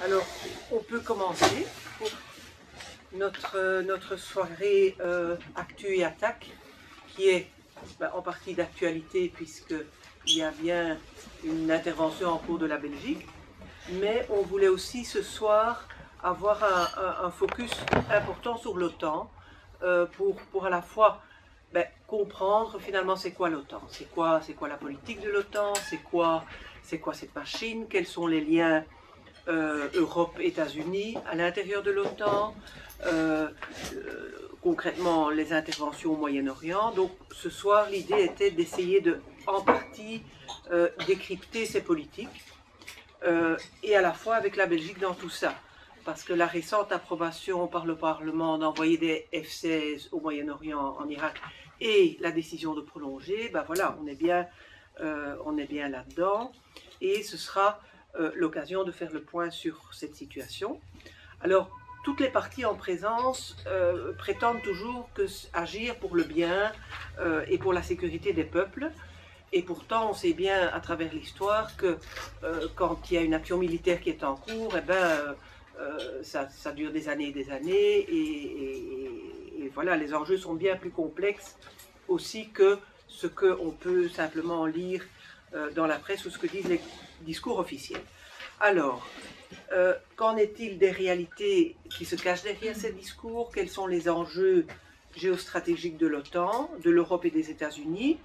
Alors, on peut commencer pour notre soirée Actu et Attaque, qui est en partie d'actualité, puisqu'il y a bien une intervention en cours de la Belgique. Mais on voulait aussi ce soir avoir un focus important sur l'OTAN, pour à la fois comprendre finalement c'est quoi l'OTAN, c'est quoi la politique de l'OTAN, c'est quoi cette machine, quels sont les liens Europe-États-Unis à l'intérieur de l'OTAN, concrètement les interventions au Moyen-Orient. Donc ce soir, l'idée était d'essayer de, en partie, décrypter ces politiques, et à la fois avec la Belgique dans tout ça. Parce que la récente approbation par le Parlement d'envoyer des F-16 au Moyen-Orient, en Irak, et la décision de prolonger, voilà, on est bien là-dedans. Et ce sera l'occasion de faire le point sur cette situation. Alors, toutes les parties en présence prétendent toujours agir pour le bien et pour la sécurité des peuples. Et pourtant, on sait bien à travers l'histoire que quand il y a une action militaire qui est en cours, ça dure des années et des années. Et voilà, les enjeux sont bien plus complexes aussi que ce qu'on peut simplement lire dans la presse ou ce que disent les discours officiels. Alors, qu'en est-il des réalités qui se cachent derrière ces discours? Quels sont les enjeux géostratégiques de l'OTAN, de l'Europe et des États-Unis?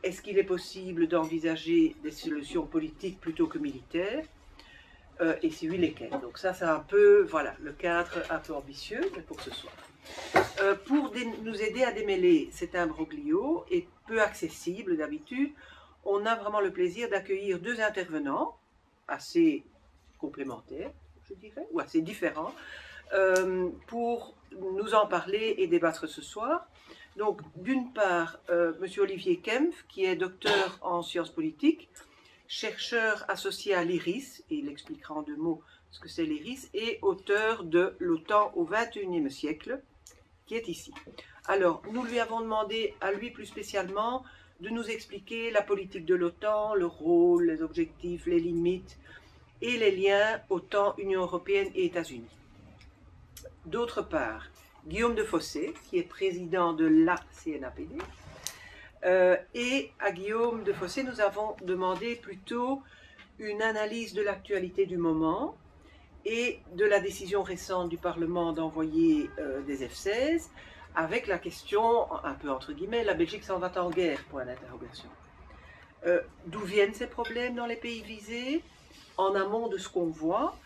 Est-ce qu'il est possible d'envisager des solutions politiques plutôt que militaires? Et si oui, lesquelles? Donc ça, c'est un peu, voilà, le cadre un peu ambitieux pour ce soir. Pour nous aider à démêler cet imbroglio, et peu accessible d'habitude, on a vraiment le plaisir d'accueillir deux intervenants, assez complémentaires, je dirais, ou assez différents, pour nous en parler et débattre ce soir. Donc, d'une part, M. Olivier Kempf, qui est docteur en sciences politiques, chercheur associé à l'IRIS, et il expliquera en deux mots ce que c'est l'IRIS, et auteur de l'OTAN au XXIe siècle, qui est ici. Alors, nous lui avons demandé, à lui plus spécialement, de nous expliquer la politique de l'OTAN, le rôle, les objectifs, les limites, et les liens OTAN, Union européenne et États-Unis. D'autre part, Guillaume Defossé, qui est président de la CNAPD, et à Guillaume Defossé, nous avons demandé plutôt une analyse de l'actualité du moment et de la décision récente du Parlement d'envoyer des F-16, avec la question, un peu entre guillemets, la Belgique s'en va en guerre, point d'interrogation. D'où viennent ces problèmes dans les pays visés, en amont de ce qu'on voit,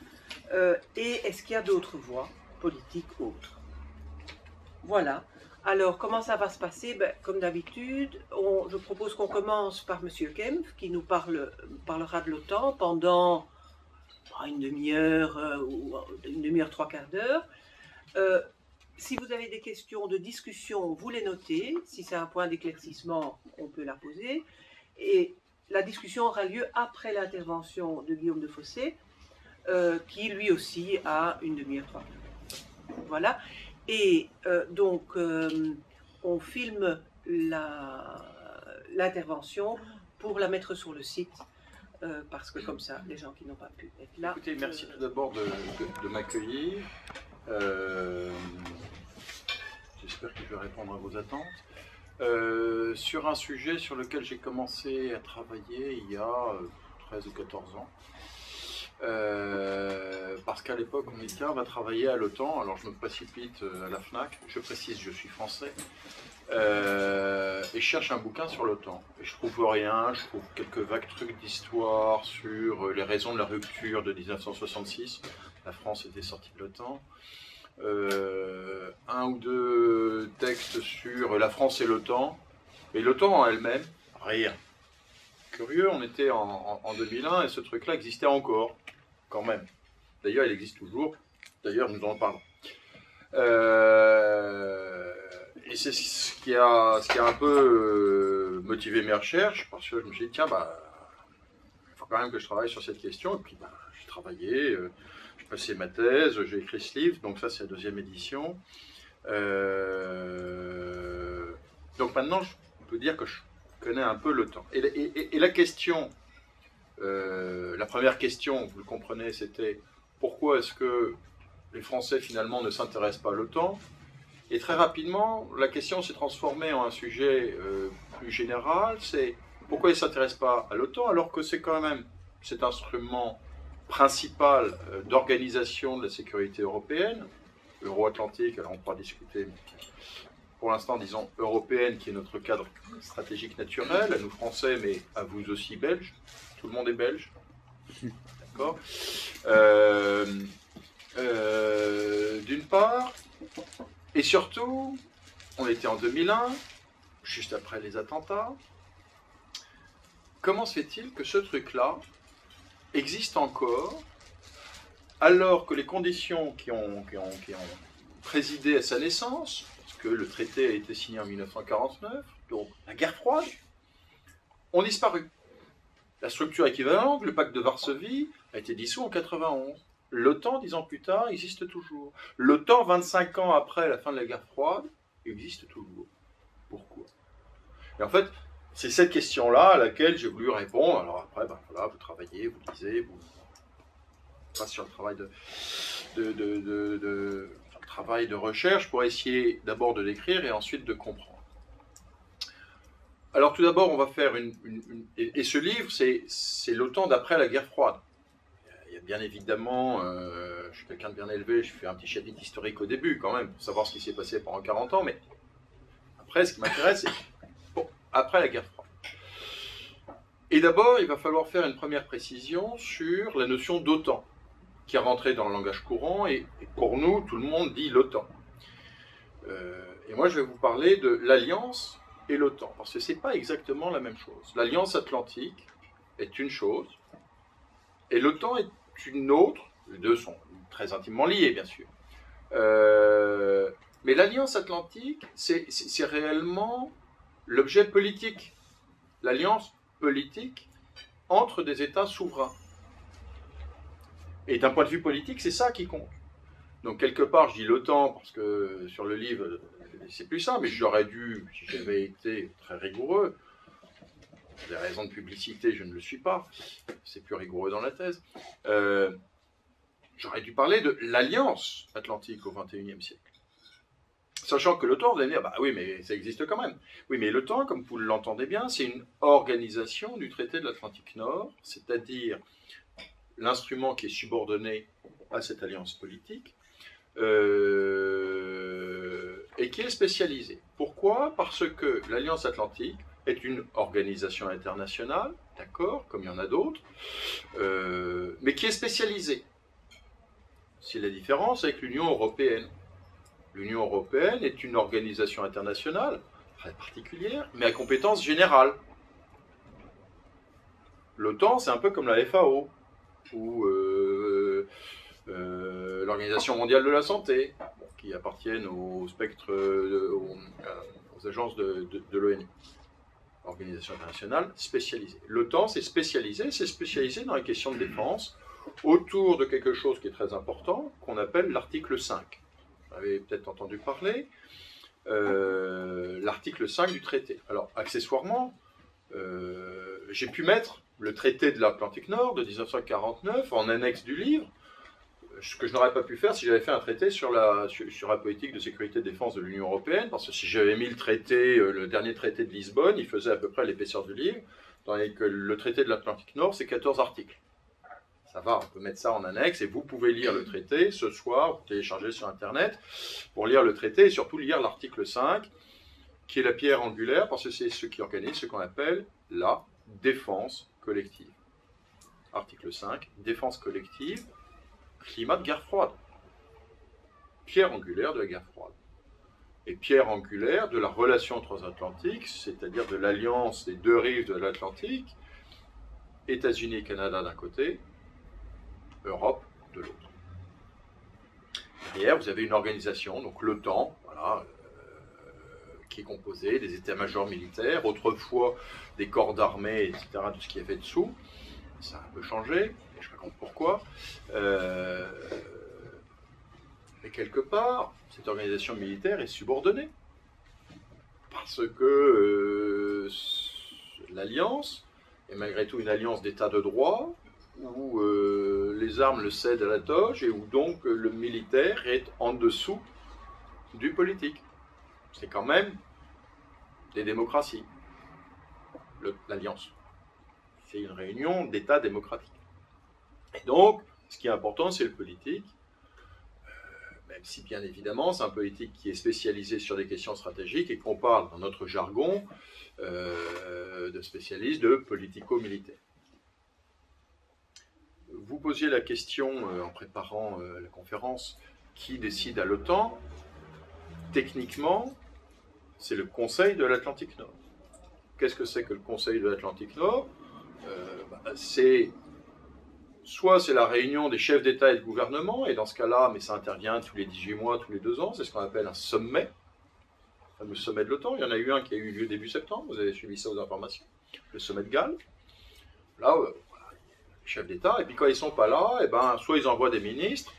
et est-ce qu'il y a d'autres voies politiques autres? Voilà. Alors, comment ça va se passer? Comme d'habitude, je propose qu'on commence par M. Kempf, qui nous parlera de l'OTAN pendant une demi-heure, trois quarts d'heure. Si vous avez des questions de discussion, vous les notez. Si c'est un point d'éclaircissement, on peut la poser. Et la discussion aura lieu après l'intervention de Guillaume Defossé, qui lui aussi a une demi-heure, trois quarts d'heure. Voilà. Et donc, on filme l'intervention pour la mettre sur le site, parce que comme ça, les gens qui n'ont pas pu être là... Écoutez, merci tout d'abord de m'accueillir. J'espère que je vais répondre à vos attentes. Sur un sujet sur lequel j'ai commencé à travailler il y a 13 ou 14 ans. Parce qu'à l'époque on me dit tiens, on va travailler à l'OTAN, alors je me précipite à la FNAC, je précise je suis français, et je cherche un bouquin sur l'OTAN, et je trouve rien, je trouve quelques vagues trucs d'histoire sur les raisons de la rupture de 1966, la France était sortie de l'OTAN, un ou deux textes sur la France et l'OTAN en elle-même, rien. Curieux, on était en 2001 et ce truc-là existait encore, quand même. D'ailleurs, il existe toujours. D'ailleurs, nous en parlons. Et c'est ce qui a un peu motivé mes recherches, parce que je me suis dit, tiens, il faut quand même que je travaille sur cette question. Et puis, j'ai travaillé, j'ai passé ma thèse, j'ai écrit ce livre, donc ça, c'est la deuxième édition. Donc maintenant, on peut dire que je connais un peu l'OTAN. Et la question, la première question, vous le comprenez, c'était pourquoi est-ce que les Français finalement ne s'intéressent pas à l'OTAN. Et très rapidement, la question s'est transformée en un sujet plus général, c'est pourquoi ils ne s'intéressent pas à l'OTAN alors que c'est quand même cet instrument principal d'organisation de la sécurité européenne, euro-atlantique, alors on pourra discuter, mais pour l'instant disons européenne qui est notre cadre stratégique naturel, à nous Français mais à vous aussi Belges, tout le monde est belge, d'accord d'une part, et surtout, on était en 2001, juste après les attentats. Comment se fait-il que ce truc-là existe encore, alors que les conditions qui ont présidé à sa naissance, parce que le traité a été signé en 1949, donc la guerre froide, ont disparu. La structure équivalente, le pacte de Varsovie, a été dissous en 1991. L'OTAN, 10 ans plus tard, existe toujours. L'OTAN, 25 ans après la fin de la guerre froide, existe toujours. Pourquoi? Et en fait, c'est cette question-là à laquelle j'ai voulu répondre. Alors après, ben voilà, vous travaillez, vous lisez, vous passez sur le travail de recherche pour essayer d'abord de l'écrire et ensuite de comprendre. Alors tout d'abord, on va faire et ce livre, c'est l'OTAN d'après la guerre froide. Il y a bien évidemment, je suis quelqu'un de bien élevé, je fais un petit chapitre historique au début quand même, pour savoir ce qui s'est passé pendant 40 ans, mais après, ce qui m'intéresse, c'est bon, après la guerre froide. Et d'abord, il va falloir faire une première précision sur la notion d'OTAN, qui est rentrée dans le langage courant, et pour nous, tout le monde dit l'OTAN. Et moi, je vais vous parler de l'Alliance et l'OTAN, parce que ce n'est pas exactement la même chose. L'Alliance Atlantique est une chose, et l'OTAN est une autre. Les deux sont très intimement liés, bien sûr. Mais l'Alliance Atlantique, c'est réellement l'objet politique. L'alliance politique entre des États souverains. Et d'un point de vue politique, c'est ça qui compte. Donc quelque part, je dis l'OTAN, parce que sur le livre, c'est plus ça, mais j'aurais dû, si j'avais été très rigoureux, pour des raisons de publicité, je ne le suis pas, c'est plus rigoureux dans la thèse, j'aurais dû parler de l'Alliance Atlantique au XXIe siècle. Sachant que l'OTAN, vous allez me dire, bah oui, mais ça existe quand même. Oui, mais l'OTAN, comme vous l'entendez bien, c'est une organisation du traité de l'Atlantique Nord, c'est-à-dire l'instrument qui est subordonné à cette alliance politique, et qui est spécialisée. Pourquoi? Parce que l'Alliance Atlantique est une organisation internationale, d'accord, comme il y en a d'autres, mais qui est spécialisée. C'est la différence avec l'Union européenne. L'Union européenne est une organisation internationale très particulière, mais à compétence générale. L'OTAN, c'est un peu comme la FAO, ou l'Organisation mondiale de la santé, qui appartiennent au spectre, aux agences de l'ONU. Organisation internationale spécialisée. L'OTAN, c'est spécialisé dans les questions de défense, autour de quelque chose qui est très important, qu'on appelle l'article 5. Vous avez peut-être entendu parler, l'article 5 du traité. Alors, accessoirement, j'ai pu mettre le traité de l'Atlantique Nord de 1949 en annexe du livre, ce que je n'aurais pas pu faire si j'avais fait un traité sur la politique de sécurité et de défense de l'Union européenne, parce que si j'avais mis le traité, le dernier traité de Lisbonne, il faisait à peu près l'épaisseur du livre, tandis que le traité de l'Atlantique Nord, c'est 14 articles. Ça va, on peut mettre ça en annexe, et vous pouvez lire le traité ce soir, vous téléchargez sur Internet, pour lire le traité, et surtout lire l'article 5, qui est la pierre angulaire, parce que c'est ce qui organise ce qu'on appelle la défense collective. Article 5, défense collective, climat de guerre froide. Pierre angulaire de la guerre froide. Et pierre angulaire de la relation transatlantique, c'est-à-dire de l'alliance des deux rives de l'Atlantique, États-Unis et Canada d'un côté, Europe de l'autre. Derrière, vous avez une organisation, donc l'OTAN, voilà, qui est composée des états-majors militaires, autrefois des corps d'armée, etc., tout ce qu'il y avait dessous. Ça a un peu changé, et je raconte pourquoi. Mais quelque part, cette organisation militaire est subordonnée. Parce que l'alliance est malgré tout une alliance d'état de droit, où les armes le cèdent à la toge et où donc le militaire est en dessous du politique. C'est quand même des démocraties, l'Alliance. C'est une réunion d'États démocratiques. Et donc, ce qui est important, c'est le politique, même si bien évidemment, c'est un politique qui est spécialisé sur des questions stratégiques et qu'on parle dans notre jargon de spécialistes de politico-militaire. Vous posiez la question en préparant la conférence, qui décide à l'OTAN? Techniquement, c'est le Conseil de l'Atlantique Nord. Qu'est-ce que c'est que le Conseil de l'Atlantique Nord? Soit c'est la réunion des chefs d'État et de gouvernement, et dans ce cas-là, mais ça intervient tous les 18 mois, tous les 2 ans, c'est ce qu'on appelle un sommet, le fameux sommet de l'OTAN. Il y en a eu un qui a eu lieu début septembre, vous avez suivi ça aux informations, le sommet de Galles. Là, voilà, les chefs d'État, et puis quand ils ne sont pas là, eh ben, soit ils envoient des ministres,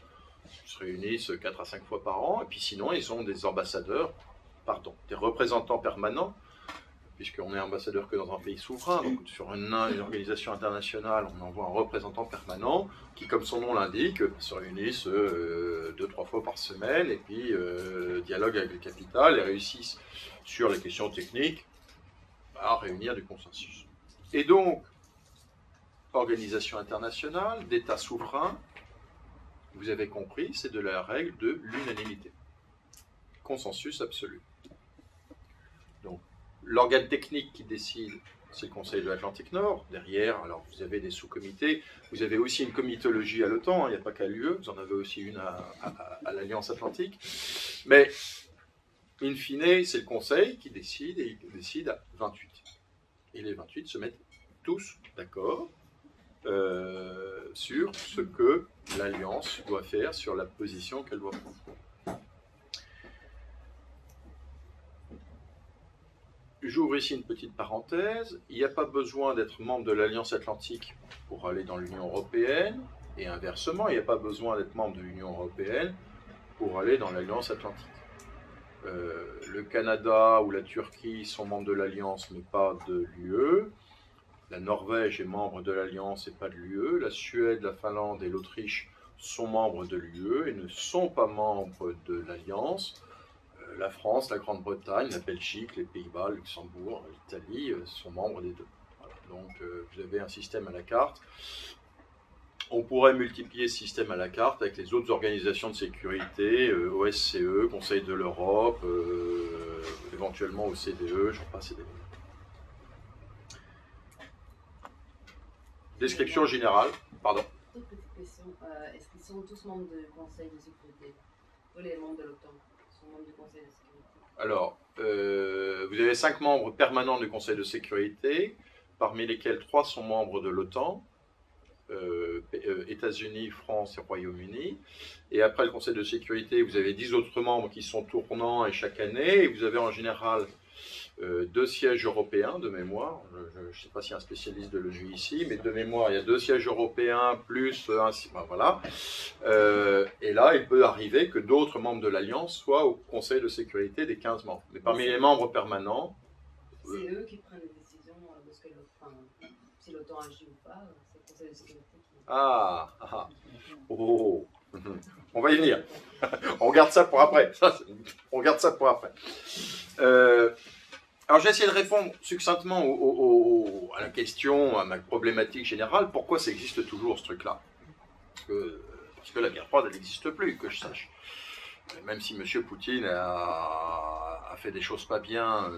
ils se réunissent 4 à 5 fois par an, et puis sinon ils ont des ambassadeurs, des représentants permanents, puisqu'on est ambassadeur que dans un pays souverain, donc sur une organisation internationale, on envoie un représentant permanent qui, comme son nom l'indique, se réunissent 2-3 fois par semaine et puis dialoguent avec les capitales et réussissent sur les questions techniques à réunir du consensus. Et donc, organisation internationale, d'États souverains, vous avez compris, c'est de la règle de l'unanimité. Consensus absolu. Donc, l'organe technique qui décide, c'est le Conseil de l'Atlantique Nord. Derrière, alors vous avez des sous-comités. Vous avez aussi une comitologie à l'OTAN. Il n'y a pas qu'à l'UE. Vous en avez aussi une à l'Alliance Atlantique. Mais, in fine, c'est le Conseil qui décide et il décide à 28. Et les 28 se mettent tous d'accord sur ce que l'Alliance doit faire, sur la position qu'elle doit prendre. J'ouvre ici une petite parenthèse. Il n'y a pas besoin d'être membre de l'Alliance Atlantique pour aller dans l'Union européenne, et inversement, il n'y a pas besoin d'être membre de l'Union européenne pour aller dans l'Alliance Atlantique. Le Canada ou la Turquie sont membres de l'Alliance, mais pas de l'UE. La Norvège est membre de l'Alliance et pas de l'UE. La Suède, la Finlande et l'Autriche sont membres de l'UE et ne sont pas membres de l'Alliance. La France, la Grande-Bretagne, la Belgique, les Pays-Bas, le Luxembourg, l'Italie sont membres des deux. Voilà. Donc vous avez un système à la carte. On pourrait multiplier ce système à la carte avec les autres organisations de sécurité, OSCE, Conseil de l'Europe, éventuellement OCDE, j'en passe et des noms. Description générale, pardon. Toute petite question, est-ce qu'ils sont tous membres du Conseil de sécurité? Tous les membres de l'OTAN sont membres du Conseil de sécurité? Alors, vous avez 5 membres permanents du Conseil de sécurité, parmi lesquels 3 sont membres de l'OTAN, États-Unis, France et Royaume-Uni. Et après le Conseil de sécurité, vous avez 10 autres membres qui sont tournants et chaque année, et vous avez en général 2 sièges européens de mémoire. Je ne sais pas s'il y a un spécialiste de l'ONU ici, mais de mémoire, il y a 2 sièges européens plus un. Ben voilà. Et là, il peut arriver que d'autres membres de l'Alliance soient au Conseil de sécurité des 15 membres. Mais parmi les membres permanents. C'est eux qui prennent les décisions de ce que si l'OTAN agit ou pas, c'est le Conseil de sécurité qui. On va y venir. On garde ça pour après. On garde ça pour après. Alors, je vais essayer de répondre succinctement à la question, à ma problématique générale. Pourquoi ça existe toujours, ce truc-là? Parce que la guerre froide, elle n'existe plus, que je sache. Même si M. Poutine a fait des choses pas bien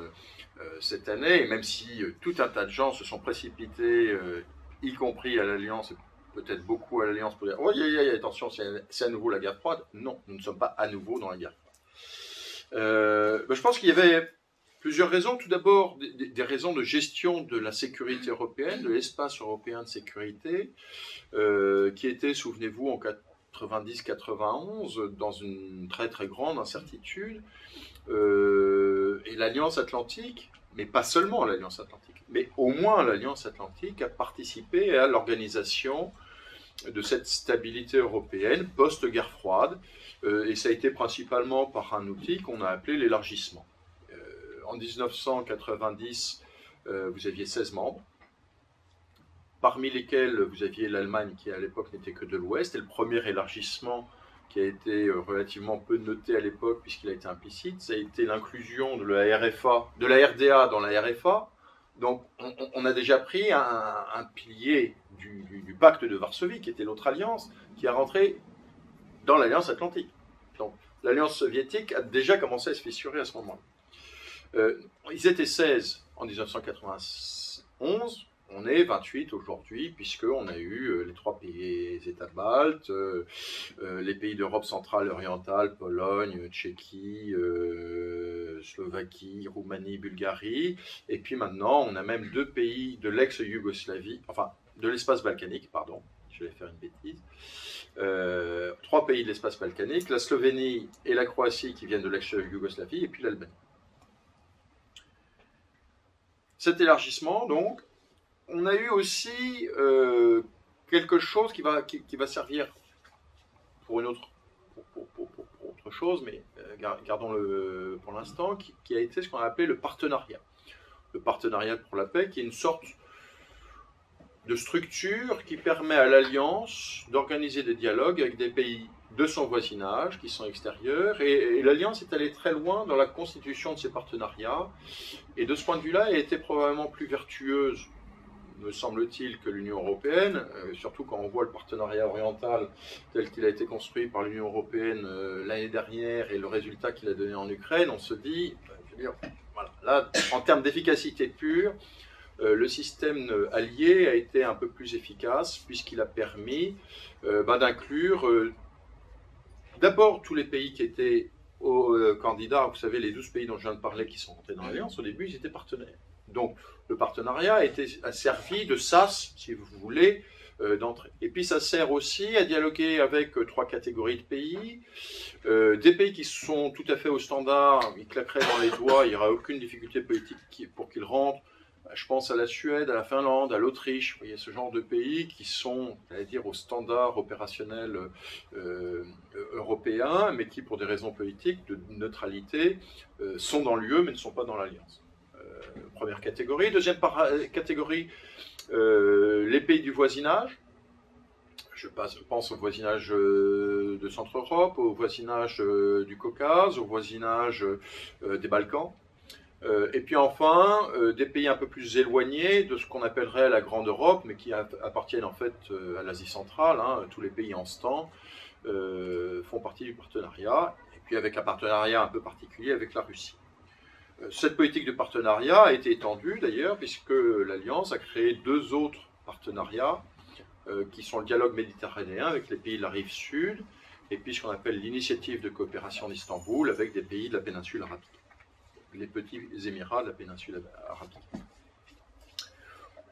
cette année, et même si tout un tas de gens se sont précipités, y compris à l'Alliance, peut-être beaucoup à l'Alliance, pour dire « Oh, attention, c'est à nouveau la guerre froide ». Non, nous ne sommes pas à nouveau dans la guerre froide. Je pense qu'il y avait plusieurs raisons. Tout d'abord, des raisons de gestion de la sécurité européenne, de l'espace européen de sécurité, qui était, souvenez-vous, en 90-91, dans une très très grande incertitude. Et l'Alliance Atlantique, mais pas seulement l'Alliance Atlantique, mais au moins l'Alliance Atlantique a participé à l'organisation de cette stabilité européenne post-guerre froide, et ça a été principalement par un outil qu'on a appelé l'élargissement. En 1990, vous aviez 16 membres. parmi lesquels vous aviez l'Allemagne qui à l'époque n'était que de l'Ouest, et le premier élargissement qui a été relativement peu noté à l'époque puisqu'il a été implicite, ça a été l'inclusion de la RFA, de la RDA dans la RFA. Donc on a déjà pris un pilier du pacte de Varsovie, qui était l'autre alliance, qui a rentré dans l'Alliance Atlantique. Donc l'Alliance soviétique a déjà commencé à se fissurer à ce moment-là. Ils étaient 16 en 1991, on est 28 aujourd'hui, puisqu'on a eu les 3 pays, les États baltes, les pays d'Europe centrale et orientale, Pologne, Tchéquie, Slovaquie, Roumanie, Bulgarie, et puis maintenant on a même 2 pays de l'ex-Yougoslavie, enfin de l'espace balkanique, pardon, je vais faire une bêtise, 3 pays de l'espace balkanique, la Slovénie et la Croatie qui viennent de l'ex-Yougoslavie, et puis l'Albanie. Cet élargissement, donc, on a eu aussi quelque chose qui va servir pour une autre, pour autre chose, mais gardons-le pour l'instant, qui a été ce qu'on a appelé le partenariat. Le partenariat pour la paix, qui est une sorte de structure qui permet à l'Alliance d'organiser des dialogues avec des pays de son voisinage, qui sont extérieurs, et l'Alliance est allée très loin dans la constitution de ces partenariats, et de ce point de vue-là, elle était probablement plus vertueuse, me semble-t-il, que l'Union européenne, surtout quand on voit le partenariat oriental tel qu'il a été construit par l'Union européenne l'année dernière et le résultat qu'il a donné en Ukraine, on se dit, je veux dire, voilà, là, en termes d'efficacité pure, le système allié a été un peu plus efficace puisqu'il a permis d'inclure d'abord tous les pays qui étaient candidats, vous savez, les 12 pays dont je viens de parler qui sont entrés dans l'Alliance, au début ils étaient partenaires. Donc le partenariat a servi de sas, si vous voulez, d'entrée. Et puis ça sert aussi à dialoguer avec 3 catégories de pays, des pays qui sont tout à fait au standard, ils claqueraient dans les doigts, il n'y aura aucune difficulté politique pour qu'ils rentrent. Je pense à la Suède, à la Finlande, à l'Autriche, vous voyez ce genre de pays qui sont, j'allais dire, au standard opérationnel européen, mais qui, pour des raisons politiques, de neutralité, sont dans l'UE, mais ne sont pas dans l'Alliance. Première catégorie. Deuxième catégorie, les pays du voisinage. Je pense au voisinage de Centre-Europe, au voisinage du Caucase, au voisinage des Balkans. Et puis enfin, des pays un peu plus éloignés de ce qu'on appellerait la Grande Europe, mais qui appartiennent en fait à l'Asie centrale, hein, tous les pays en ce temps font partie du partenariat, et puis avec un partenariat un peu particulier avec la Russie. Cette politique de partenariat a été étendue d'ailleurs, puisque l'Alliance a créé 2 autres partenariats, qui sont le dialogue méditerranéen avec les pays de la rive sud, et puis ce qu'on appelle l'initiative de coopération d'Istanbul avec des pays de la péninsule arabique. Les petits Émirats de la péninsule arabique.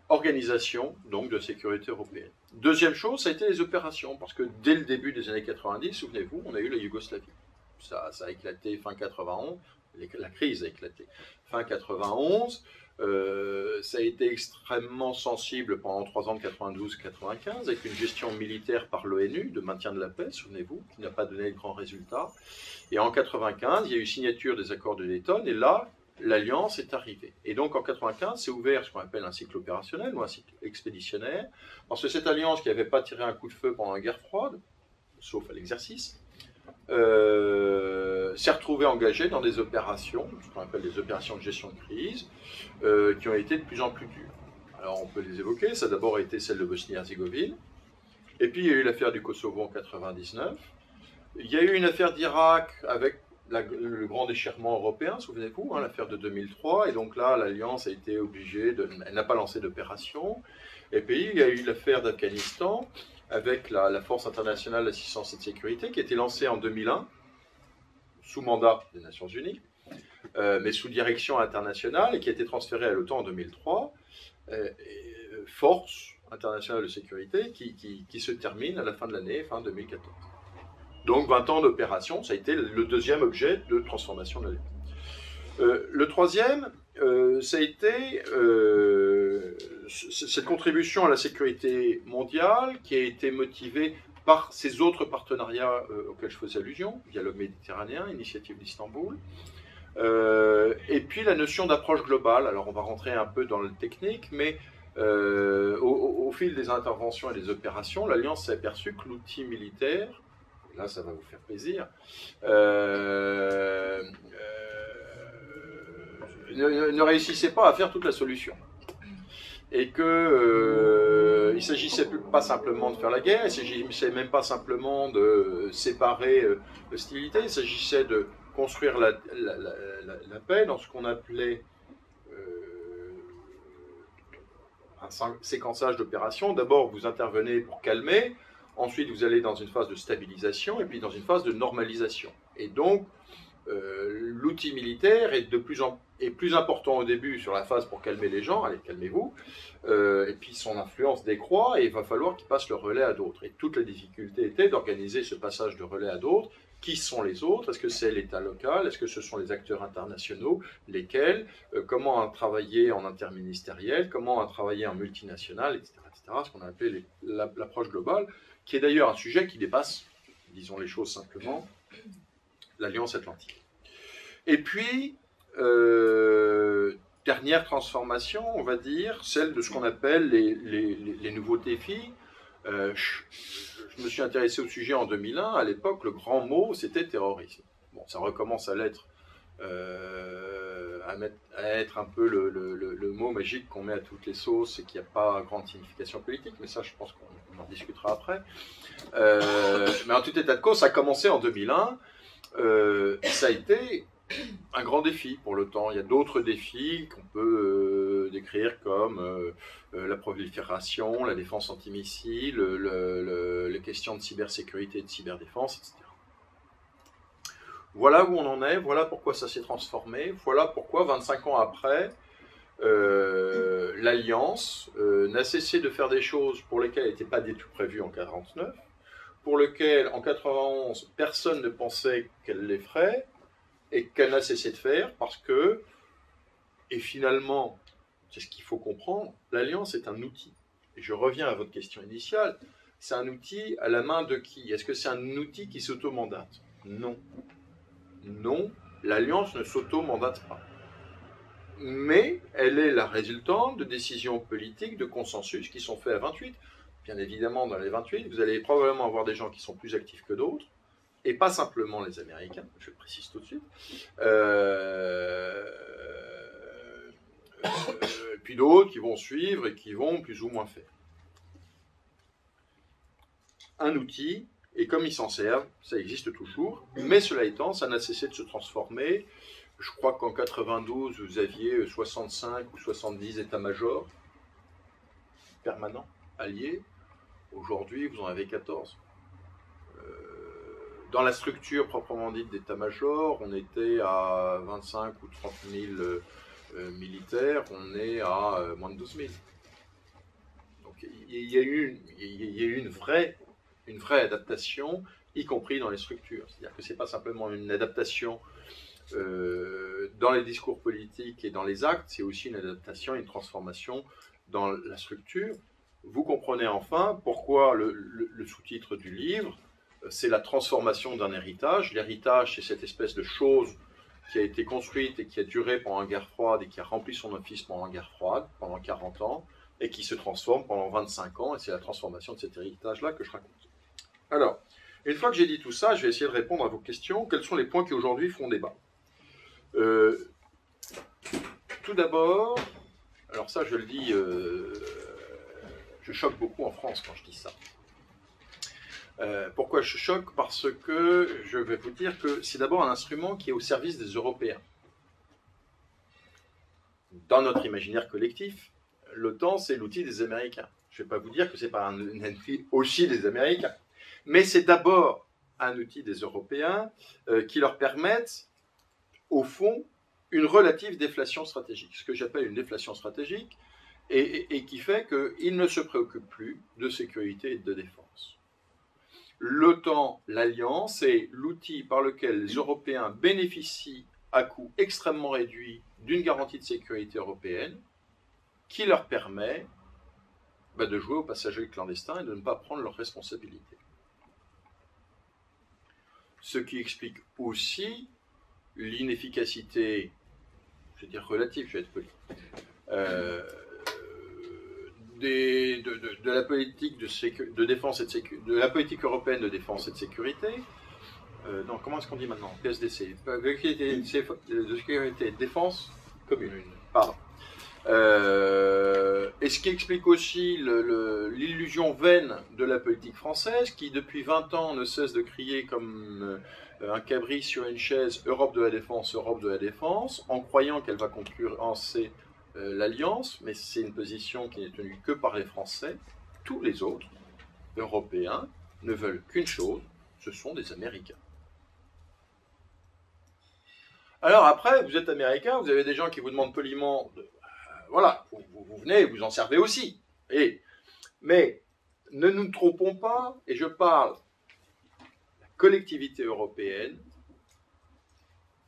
Organisation donc de sécurité européenne. Deuxième chose, ça a été les opérations, parce que dès le début des années 90, souvenez-vous, on a eu la Yougoslavie. Ça a éclaté fin 91, la crise a éclaté fin 91. Ça a été extrêmement sensible pendant 3 ans de 92-95, avec une gestion militaire par l'ONU de maintien de la paix, souvenez-vous, qui n'a pas donné de grands résultats. Et en 95, il y a eu signature des accords de Dayton, et là, l'Alliance est arrivée. Et donc en 95, c'est ouvert ce qu'on appelle un cycle opérationnel ou un cycle expéditionnaire, parce que cette alliance qui n'avait pas tiré un coup de feu pendant la guerre froide, sauf à l'exercice, s'est retrouvée engagée dans des opérations, ce qu'on appelle des opérations de gestion de crise, qui ont été de plus en plus dures. Alors on peut les évoquer, ça a d'abord été celle de Bosnie-Herzégovine, et puis il y a eu l'affaire du Kosovo en 99, il y a eu une affaire d'Irak avec le grand déchirement européen, souvenez-vous, hein, l'affaire de 2003, et donc là l'Alliance a été obligée, elle n'a pas lancé d'opération, et puis il y a eu l'affaire d'Afghanistan, avec la Force internationale d'assistance et de sécurité, qui a été lancée en 2001, sous mandat des Nations Unies, mais sous direction internationale, et qui a été transférée à l'OTAN en 2003, Force internationale de sécurité, qui se termine à la fin de l'année, fin 2014. Donc 20 ans d'opération, ça a été le deuxième objet de transformation de l'Alliance. Le troisième, ça a été cette contribution à la sécurité mondiale qui a été motivée par ces autres partenariats auxquels je faisais allusion, dialogue méditerranéen, initiative d'Istanbul, et puis la notion d'approche globale. Alors on va rentrer un peu dans le technique, mais Au fil des interventions et des opérations, l'Alliance s'est aperçue que l'outil militaire, et là ça va vous faire plaisir, ne réussissait pas à faire toute la solution. Et que il ne s'agissait pas simplement de faire la guerre, il ne s'agissait même pas simplement de séparer l'hostilité, il s'agissait de construire la paix dans ce qu'on appelait un séquençage d'opérations. D'abord, vous intervenez pour calmer, ensuite vous allez dans une phase de stabilisation, et puis dans une phase de normalisation. Et donc, l'outil militaire est plus important au début sur la phase pour calmer les gens, allez, calmez-vous, et puis son influence décroît, et il va falloir qu'il passe le relais à d'autres. Et toute la difficulté était d'organiser ce passage de relais à d'autres. Qui sont les autres? Est-ce que c'est l'État local? Est-ce que ce sont les acteurs internationaux? Lesquels? Comment travailler en interministériel? Comment travailler en multinational, etc., etc., ce qu'on a appelé l'approche globale, qui est d'ailleurs un sujet qui dépasse, disons les choses simplement, l'Alliance Atlantique. Et puis, dernière transformation, on va dire, celle de ce qu'on appelle les nouveaux défis. Je me suis intéressé au sujet en 2001. À l'époque, le grand mot, c'était terrorisme. Bon, ça recommence à l'être, à être un peu le mot magique qu'on met à toutes les sauces et qui n'a pas grande signification politique, mais ça, je pense qu'on en discutera après. Mais en tout état de cause, ça a commencé en 2001. Ça a été un grand défi pour l'OTAN. Il y a d'autres défis qu'on peut décrire comme la prolifération, la défense antimissile, les questions de cybersécurité et de cyberdéfense, etc. Voilà où on en est, voilà pourquoi ça s'est transformé, voilà pourquoi 25 ans après, l'Alliance n'a cessé de faire des choses pour lesquelles elle n'était pas du tout prévue en 1949, pour lesquelles en 1991 personne ne pensait qu'elle les ferait, et qu'elle n'a cessé de faire parce que, et finalement, c'est ce qu'il faut comprendre, l'Alliance est un outil. Et je reviens à votre question initiale, c'est un outil à la main de qui? Est-ce que c'est un outil qui s'auto-mandate? Non. Non, l'Alliance ne s'auto-mandate pas. Mais elle est la résultante de décisions politiques, de consensus qui sont faits à 28. Bien évidemment, dans les 28, vous allez probablement avoir des gens qui sont plus actifs que d'autres, et pas simplement les Américains, je le précise tout de suite, puis d'autres qui vont suivre et qui vont plus ou moins faire. Un outil, et comme ils s'en servent, ça existe toujours, mais cela étant, ça n'a cessé de se transformer. Je crois qu'en 92, vous aviez 65 ou 70 états-majors permanents, alliés. Aujourd'hui, vous en avez 14. Dans la structure proprement dite d'état-major, on était à 25 ou 30 000 militaires, on est à moins de 12 000. Donc il y a eu une vraie adaptation, y compris dans les structures. C'est-à-dire que ce n'est pas simplement une adaptation dans les discours politiques et dans les actes, c'est aussi une adaptation, une transformation dans la structure. Vous comprenez enfin pourquoi le sous-titre du livre, c'est la transformation d'un héritage. L'héritage, c'est cette espèce de chose qui a été construite et qui a duré pendant la guerre froide et qui a rempli son office pendant la guerre froide, pendant 40 ans, et qui se transforme pendant 25 ans, et c'est la transformation de cet héritage-là que je raconte. Alors, une fois que j'ai dit tout ça, je vais essayer de répondre à vos questions. Quels sont les points qui aujourd'hui font débat? Tout d'abord, alors ça je le dis, je choque beaucoup en France quand je dis ça. Pourquoi je choque? Parce que je vais vous dire que c'est d'abord un instrument qui est au service des Européens. Dans notre imaginaire collectif, l'OTAN, c'est l'outil des Américains. Je ne vais pas vous dire que ce n'est pas un outil aussi des Américains. Mais c'est d'abord un outil des Européens qui leur permettent, au fond, une relative déflation stratégique. Ce que j'appelle une déflation stratégique, et qui fait qu'ils ne se préoccupent plus de sécurité et de défense. L'OTAN, l'Alliance, est l'outil par lequel les Européens bénéficient à coût extrêmement réduit d'une garantie de sécurité européenne qui leur permet de jouer aux passagers clandestins et de ne pas prendre leurs responsabilités. Ce qui explique aussi l'inefficacité, je vais dire relative, je vais être poli, de la politique de défense et de la politique européenne de défense et de sécurité. Non, comment est-ce qu'on dit maintenant? PSDC, de sécurité et de défense commune. Pardon. Et ce qui explique aussi l'illusion vaine de la politique française, qui depuis 20 ans ne cesse de crier comme un cabri sur une chaise « Europe de la défense », en croyant qu'elle va concurrencer l'Alliance, mais c'est une position qui n'est tenue que par les Français. Tous les autres Européens ne veulent qu'une chose, ce sont des Américains. Alors après, vous êtes Américain, vous avez des gens qui vous demandent poliment voilà, vous venez, vous en servez aussi. Mais ne nous trompons pas, et je parle, la collectivité européenne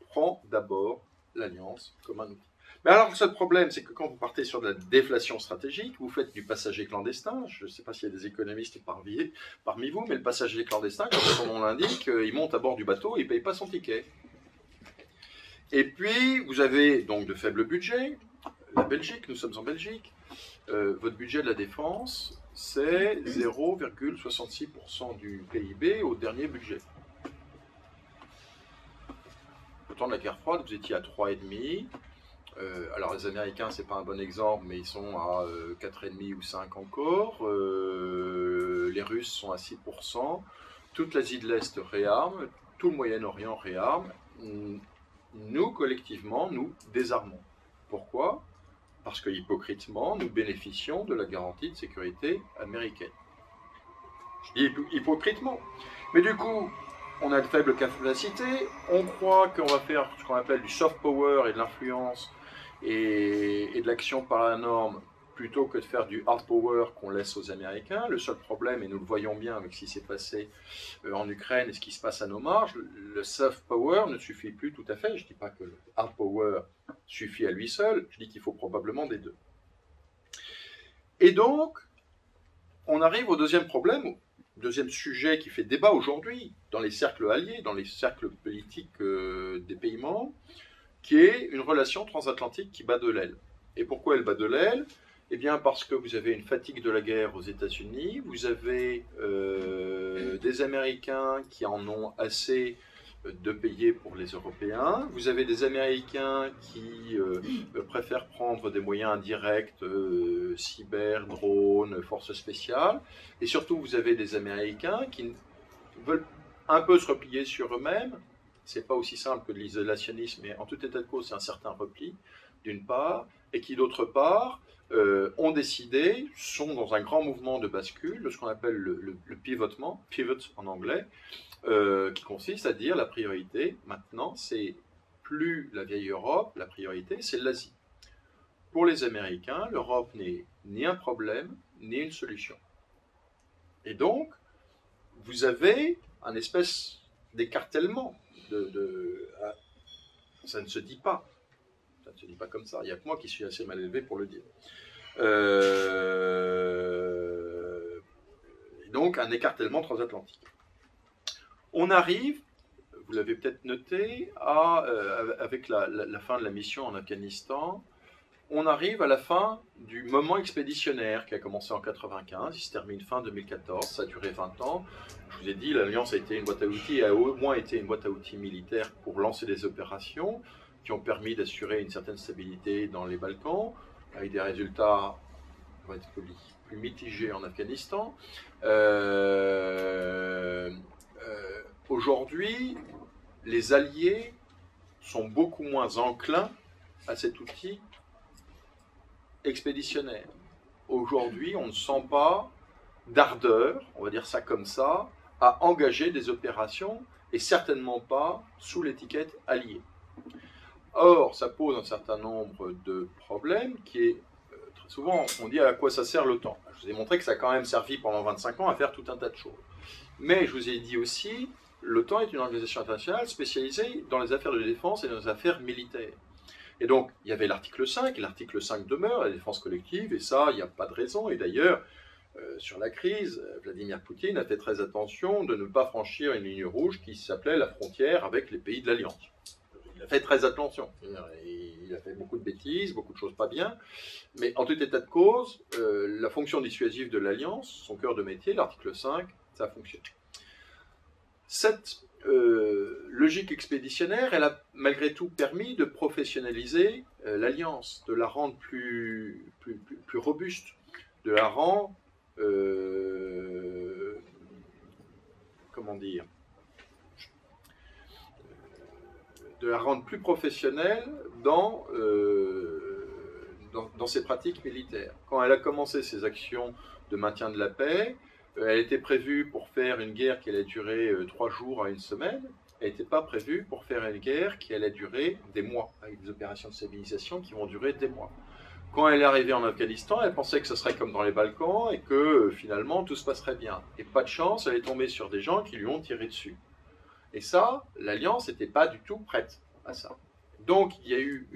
prend d'abord l'alliance comme un outil. Mais alors, le seul problème, c'est que quand vous partez sur de la déflation stratégique, vous faites du passager clandestin. Je ne sais pas s'il y a des économistes parmi vous, mais le passager clandestin, comme son nom l'indique, il monte à bord du bateau et il ne paye pas son ticket. Et puis, vous avez donc de faibles budgets. La Belgique, nous sommes en Belgique, votre budget de la défense, c'est 0,66% du PIB au dernier budget. Au temps de la guerre froide, vous étiez à 3,5%. Alors les Américains, c'est pas un bon exemple, mais ils sont à 4,5 ou 5 encore. Les Russes sont à 6%. Toute l'Asie de l'Est réarme, tout le Moyen-Orient réarme. Nous, collectivement, nous désarmons. Pourquoi ? Parce que, hypocritement, nous bénéficions de la garantie de sécurité américaine. Je dis hypocritement. Mais du coup, on a de faibles capacités, on croit qu'on va faire ce qu'on appelle du soft power et de l'influence et de l'action par la norme, plutôt que de faire du hard power qu'on laisse aux Américains. Le seul problème, et nous le voyons bien avec ce qui s'est passé en Ukraine et ce qui se passe à nos marges, le soft power ne suffit plus tout à fait. Je ne dis pas que le hard power suffit à lui seul, je dis qu'il faut probablement des deux. Et donc, on arrive au deuxième problème, au deuxième sujet qui fait débat aujourd'hui, dans les cercles alliés, dans les cercles politiques des pays membres, qui est une relation transatlantique qui bat de l'aile. Et pourquoi elle bat de l'aile ? Eh bien parce que vous avez une fatigue de la guerre aux États-Unis, vous avez des Américains qui en ont assez de payer pour les Européens, vous avez des Américains qui préfèrent prendre des moyens indirects, cyber, drones, forces spéciales, et surtout vous avez des Américains qui veulent un peu se replier sur eux-mêmes. C'est pas aussi simple que de l'isolationnisme, mais en tout état de cause, c'est un certain repli, d'une part, et qui, d'autre part, ont décidé, sont dans un grand mouvement de bascule, de ce qu'on appelle le pivotement, pivot en anglais, qui consiste à dire la priorité, maintenant, c'est plus la vieille Europe, la priorité, c'est l'Asie. Pour les Américains, l'Europe n'est ni un problème, ni une solution. Et donc, vous avez un espèce d'écartèlement. Ça ne se dit pas. Ça ne se dit pas comme ça. Il n'y a que moi qui suis assez mal élevé pour le dire. Et donc, un écartèlement transatlantique. On arrive, vous l'avez peut-être noté, avec la fin de la mission en Afghanistan, on arrive à la fin du moment expéditionnaire qui a commencé en 1995, il se termine fin 2014, ça a duré 20 ans. Je vous ai dit, l'Alliance a été une boîte à outils, a au moins été une boîte à outils militaire pour lancer des opérations qui ont permis d'assurer une certaine stabilité dans les Balkans, avec des résultats, on va être plus mitigés en Afghanistan. Aujourd'hui, les Alliés sont beaucoup moins enclins à cet outil expéditionnaire. Aujourd'hui, on ne sent pas d'ardeur, on va dire ça comme ça, à engager des opérations, et certainement pas sous l'étiquette alliée. Or, ça pose un certain nombre de problèmes qui est, très souvent, on dit à quoi ça sert l'OTAN. Je vous ai montré que ça a quand même servi pendant 25 ans à faire tout un tas de choses. Mais je vous ai dit aussi, l'OTAN est une organisation internationale spécialisée dans les affaires de défense et dans les affaires militaires. Et donc, il y avait l'article 5, et l'article 5 demeure, la défense collective, et ça, il n'y a pas de raison. Et d'ailleurs, sur la crise, Vladimir Poutine a fait très attention de ne pas franchir une ligne rouge qui s'appelait la frontière avec les pays de l'Alliance. il a fait très attention. Il a fait beaucoup de bêtises, beaucoup de choses pas bien. Mais en tout état de cause, la fonction dissuasive de l'Alliance, son cœur de métier, l'article 5, ça a fonctionné. Cette logique expéditionnaire, elle a malgré tout permis de professionnaliser l'Alliance, de la rendre plus robuste, de la rendre, comment dire, de la rendre plus professionnelle dans ses pratiques militaires. Quand elle a commencé ses actions de maintien de la paix, elle était prévue pour faire une guerre qui allait durer 3 jours à 1 semaine. Elle n'était pas prévue pour faire une guerre qui allait durer des mois, avec des opérations de stabilisation qui vont durer des mois. Quand elle est arrivée en Afghanistan, elle pensait que ce serait comme dans les Balkans et que finalement tout se passerait bien. Et pas de chance, elle est tombée sur des gens qui lui ont tiré dessus. Et ça, l'Alliance n'était pas du tout prête à ça. Donc il y a eu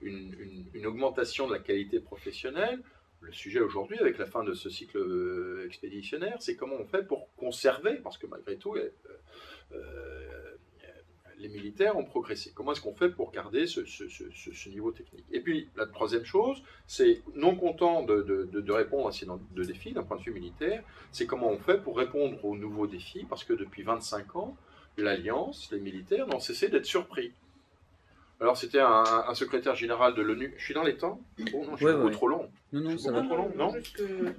une augmentation de la qualité professionnelle. Le sujet aujourd'hui, avec la fin de ce cycle expéditionnaire, c'est comment on fait pour conserver, parce que malgré tout, les militaires ont progressé. Comment est-ce qu'on fait pour garder ce niveau technique? Et puis, la troisième chose, c'est, non content de répondre à ces deux défis d'un point de vue militaire, c'est comment on fait pour répondre aux nouveaux défis, parce que depuis 25 ans, l'Alliance, les militaires n'ont cessé d'être surpris. Alors, c'était un secrétaire général de l'ONU. Je suis dans les temps? Oh non, je suis trop long. Non, ça va. Trop long, non? Non. Il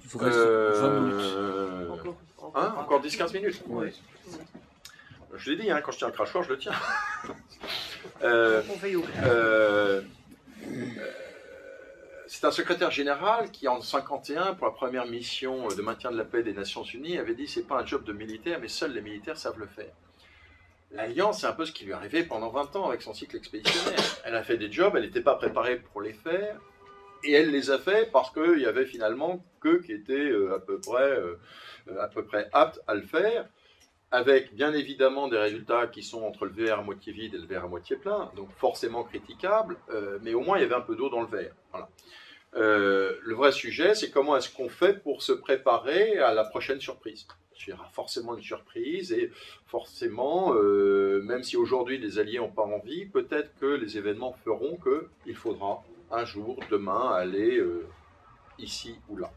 vous reste 20 minutes. Encore 10-15 minutes? Ouais. Je l'ai dit, quand je tiens le crachoir, je le tiens. On veille au C'est un secrétaire général qui, en 1951, pour la première mission de maintien de la paix des Nations Unies, avait dit « c'est pas un job de militaire, mais seuls les militaires savent le faire ». L'Alliance, c'est un peu ce qui lui arrivait pendant 20 ans avec son cycle expéditionnaire. Elle a fait des jobs, elle n'était pas préparée pour les faire, et elle les a fait parce qu'il y avait finalement qu'eux qui étaient à peu près aptes à le faire, avec bien évidemment des résultats qui sont entre le verre à moitié vide et le verre à moitié plein, donc forcément critiquables, mais au moins il y avait un peu d'eau dans le verre. Voilà. Le vrai sujet, c'est comment est-ce qu'on fait pour se préparer à la prochaine surprise. Il y aura forcément une surprise, et forcément, même si aujourd'hui les Alliés n'ont pas envie, peut-être que les événements feront qu'il faudra un jour, demain, aller ici ou là.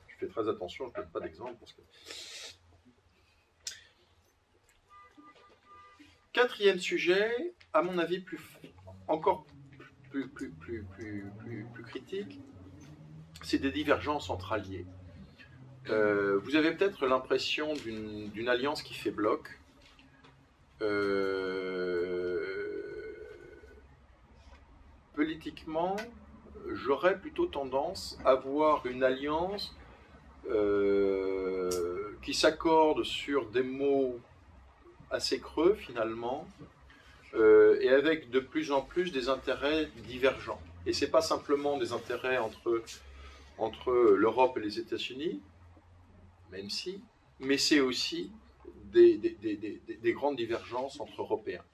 Je fais très attention, je ne donne pas d'exemple parce que... Quatrième sujet, à mon avis, encore plus critique, c'est des divergences entre alliés. Vous avez peut-être l'impression d'une alliance qui fait bloc. Politiquement, j'aurais plutôt tendance à voir une alliance qui s'accorde sur des mots assez creux finalement, et avec de plus en plus des intérêts divergents. Et ce n'est pas simplement des intérêts entre l'Europe et les États-Unis, même si, mais c'est aussi des grandes divergences entre Européens.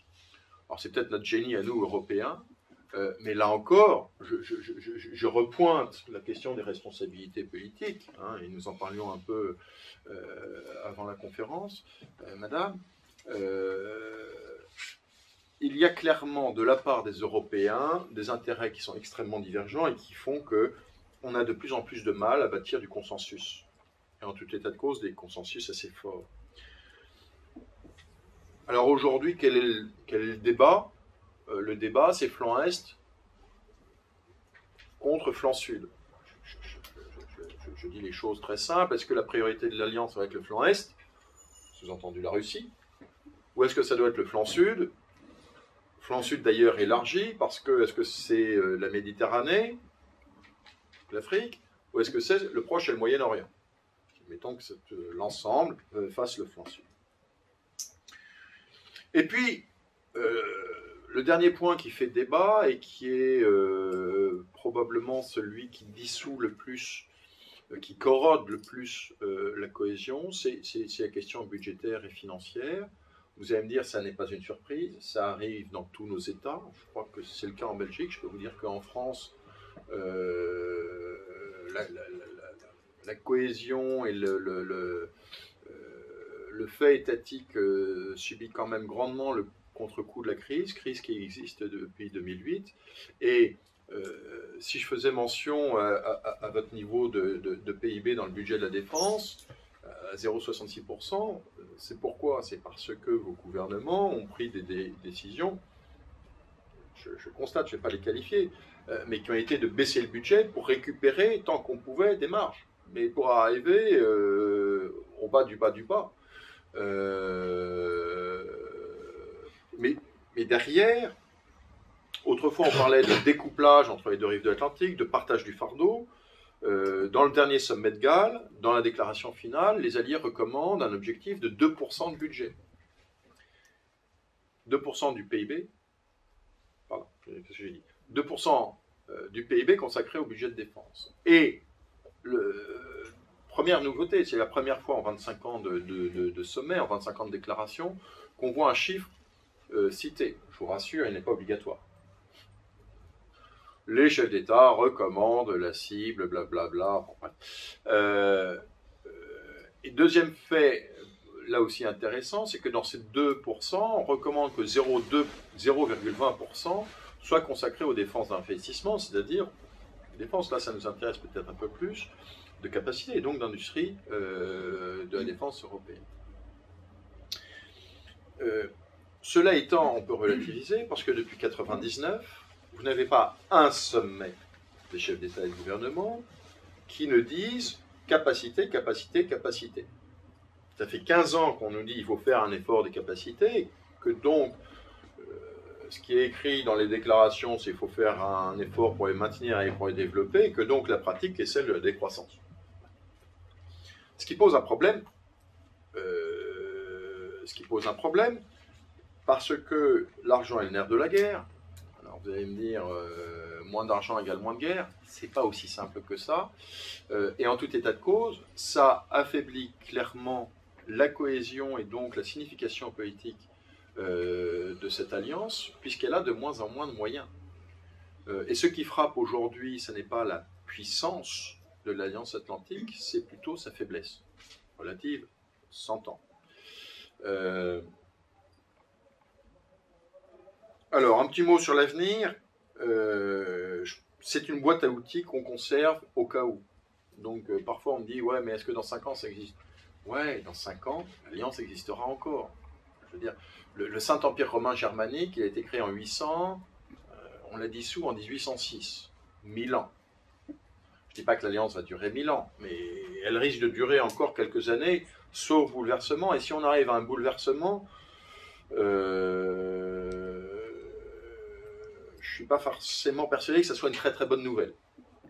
Alors c'est peut-être notre génie à nous, Européens, mais là encore, je repointe la question des responsabilités politiques, et nous en parlions un peu avant la conférence, Madame. Il y a clairement de la part des Européens des intérêts qui sont extrêmement divergents et qui font qu'on a de plus en plus de mal à bâtir du consensus. Et en tout état de cause, des consensus assez forts. Alors aujourd'hui, quel est le débat? Le débat, c'est flanc Est contre flanc Sud. Je dis les choses très simples. Est-ce que la priorité de l'Alliance va être le flanc Est, sous-entendu la Russie, ou est-ce que ça doit être le flanc Sud? Flanc Sud d'ailleurs élargi, parce que est-ce que c'est la Méditerranée, l'Afrique, ou est-ce que c'est le Proche et le Moyen-Orient? Mettons que l'ensemble fasse le flanc Sud. Et puis, le dernier point qui fait débat et qui est probablement celui qui dissout le plus, qui corrode le plus la cohésion, c'est la question budgétaire et financière. Vous allez me dire, ça n'est pas une surprise, ça arrive dans tous nos États. Je crois que c'est le cas en Belgique. Je peux vous dire qu'en France, la cohésion et le fait étatique subit quand même grandement le contre-coup de la crise qui existe depuis 2008. Et si je faisais mention à votre niveau de PIB dans le budget de la défense, à 0,66%, c'est pourquoi? C'est parce que vos gouvernements ont pris des décisions, je constate, je ne vais pas les qualifier, mais qui ont été de baisser le budget pour récupérer, tant qu'on pouvait, des marges. Mais pour arriver au bas du bas du bas. Mais derrière, autrefois on parlait de découplage entre les deux rives de l'Atlantique, de partage du fardeau. Dans le dernier sommet de Galles, dans la déclaration finale, les Alliés recommandent un objectif de 2% de budget. 2% du PIB, pardon, qu'est-ce que j'ai dit? 2% du PIB consacré au budget de défense. Et première nouveauté, c'est la première fois en 25 ans de sommet, en 25 ans de déclaration, qu'on voit un chiffre cité. Je vous rassure, il n'est pas obligatoire. Les chefs d'État recommandent la cible, blablabla. Et deuxième fait, là aussi intéressant, c'est que dans ces 2%, on recommande que 0,20% soit consacré aux défenses d'investissement, c'est-à-dire, défense, là ça nous intéresse peut-être un peu plus, de capacité et donc d'industrie de la défense européenne. Cela étant, on peut relativiser parce que depuis 1999, vous n'avez pas un sommet des chefs d'État et de gouvernement qui ne disent capacité, capacité, capacité. Ça fait 15 ans qu'on nous dit qu'il faut faire un effort des capacités, que donc ce qui est écrit dans les déclarations, c'est qu'il faut faire un effort pour les maintenir et pour les développer, et que donc la pratique est celle de la décroissance. Ce qui pose un problème, parce que l'argent est le nerf de la guerre. Alors vous allez me dire, moins d'argent égale moins de guerre. C'est pas aussi simple que ça. Et en tout état de cause, ça affaiblit clairement la cohésion et donc la signification politique de cette alliance, puisqu'elle a de moins en moins de moyens. Et ce qui frappe aujourd'hui, ce n'est pas la puissance de l'Alliance Atlantique, c'est plutôt sa faiblesse relative, s'entend. Alors, un petit mot sur l'avenir. C'est une boîte à outils qu'on conserve au cas où. Donc, parfois, on me dit, ouais, mais est-ce que dans 5 ans, ça existe? Ouais, dans 5 ans, l'Alliance existera encore. Je veux dire, le Saint-Empire romain germanique, il a été créé en 800, on l'a dissous en 1806. 1000 ans. Je ne dis pas que l'Alliance va durer 1000 ans, mais elle risque de durer encore quelques années, sauf bouleversement. Et si on arrive à un bouleversement, je ne suis pas forcément persuadé que ça soit une très très bonne nouvelle.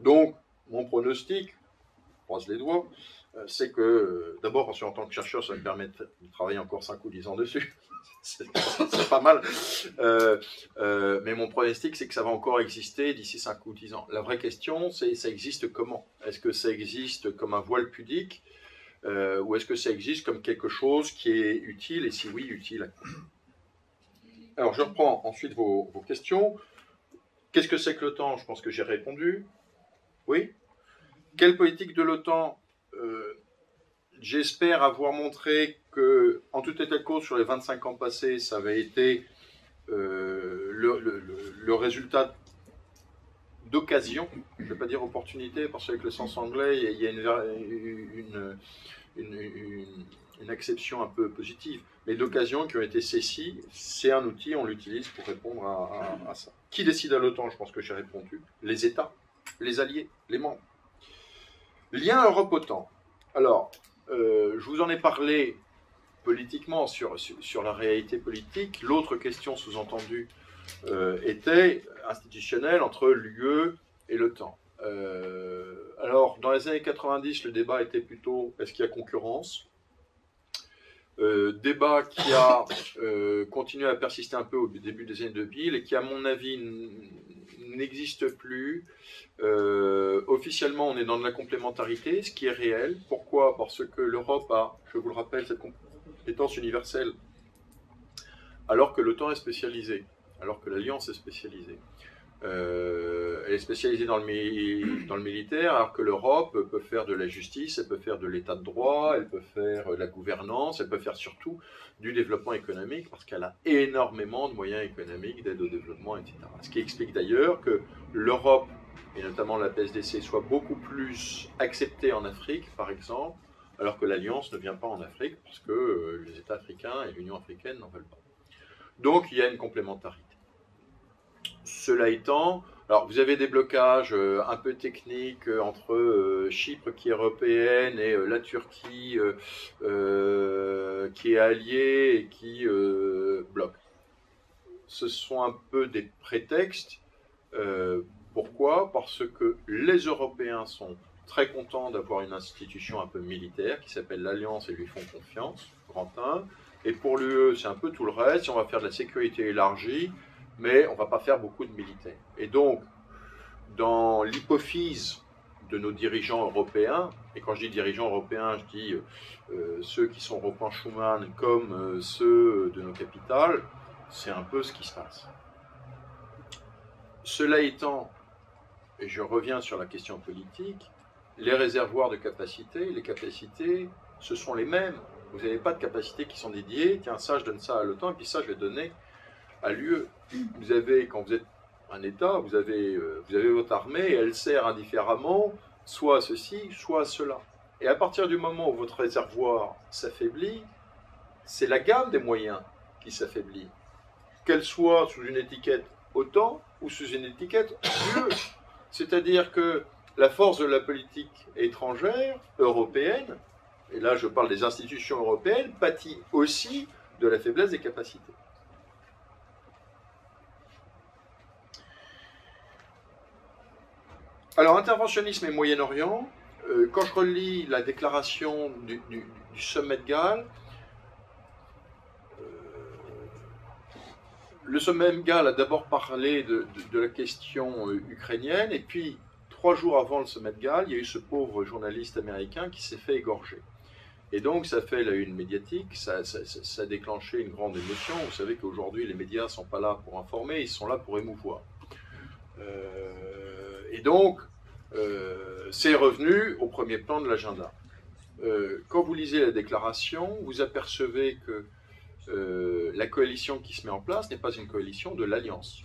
Donc, mon pronostic, je croise les doigts, c'est que, d'abord, en tant que chercheur, ça me permet de travailler encore 5 ou 10 ans dessus. C'est pas mal. Mais mon pronostic, c'est que ça va encore exister d'ici 5 ou 10 ans. La vraie question, c'est ça existe comment? Est-ce que ça existe comme un voile pudique ou est-ce que ça existe comme quelque chose qui est utile, et si oui, utile à quoi? Alors, je reprends ensuite vos questions. Qu'est-ce que c'est que l'OTAN? Je pense que j'ai répondu. Oui. Quelle politique de l'OTAN? J'espère avoir montré que, en tout état de cause, sur les 25 ans passés, ça avait été le résultat d'occasion. Je ne vais pas dire opportunité, parce qu'avec le sens anglais, il y a une acception un peu positive, mais d'occasions qui ont été saisies. C'est un outil, on l'utilise pour répondre à ça. Qui décide à l'OTAN? Je pense que j'ai répondu. Les États, les alliés, les membres. Lien Europe-OTAN. Alors, je vous en ai parlé politiquement sur la réalité politique. L'autre question sous-entendue était institutionnelle entre l'UE et l'OTAN. Alors, dans les années 90, le débat était plutôt est-ce qu'il y a concurrence? Débat qui a continué à persister un peu au début des années 2000 et qui, à mon avis, n'existe plus. Officiellement, on est dans de la complémentarité, ce qui est réel. Pourquoi? Parce que l'Europe a, je vous le rappelle, cette compétence universelle, alors que l'OTAN est spécialisée, alors que l'Alliance est spécialisée. Elle est spécialisée dans le militaire, alors que l'Europe peut faire de la justice, elle peut faire de l'état de droit, elle peut faire de la gouvernance, elle peut faire surtout du développement économique, parce qu'elle a énormément de moyens économiques, d'aide au développement, etc. Ce qui explique d'ailleurs que l'Europe, et notamment la PSDC, soit beaucoup plus acceptée en Afrique, par exemple, alors que l'Alliance ne vient pas en Afrique, parce que les États africains et l'Union africaine n'en veulent pas. Donc il y a une complémentarité. Cela étant, alors vous avez des blocages un peu techniques entre Chypre qui est européenne et la Turquie qui est alliée et qui bloque. Ce sont un peu des prétextes. Pourquoi? Parce que les Européens sont très contents d'avoir une institution un peu militaire qui s'appelle l'Alliance et lui font confiance, grand 1. Et pour l'UE, c'est un peu tout le reste. Si on va faire de la sécurité élargie, mais on ne va pas faire beaucoup de militaires. Et donc, dans l'hypophyse de nos dirigeants européens, et quand je dis dirigeants européens, je dis ceux qui sont au plan Schuman comme ceux de nos capitales, c'est un peu ce qui se passe. Cela étant, et je reviens sur la question politique, les réservoirs de capacité, les capacités, ce sont les mêmes. Vous n'avez pas de capacités qui sont dédiées, tiens, ça, je donne ça à l'OTAN, et puis ça, je vais donner à l'UE. Vous avez, quand vous êtes un État, vous avez votre armée, et elle sert indifféremment, soit à ceci, soit à cela. Et à partir du moment où votre réservoir s'affaiblit, c'est la gamme des moyens qui s'affaiblit. Qu'elle soit sous une étiquette OTAN ou sous une étiquette UE. C'est-à-dire que la force de la politique étrangère européenne, et là je parle des institutions européennes, pâtit aussi de la faiblesse des capacités. Alors, interventionnisme et Moyen-Orient, quand je relis la déclaration du sommet de Galles, le sommet de Galles a d'abord parlé de la question ukrainienne, et puis 3 jours avant le sommet de Galles, il y a eu ce pauvre journaliste américain qui s'est fait égorger. Et donc ça fait la une médiatique, ça a déclenché une grande émotion. Vous savez qu'aujourd'hui les médias ne sont pas là pour informer, ils sont là pour émouvoir. Et donc c'est revenu au premier plan de l'agenda. Quand vous lisez la déclaration, vous apercevez que la coalition qui se met en place n'est pas une coalition de l'Alliance.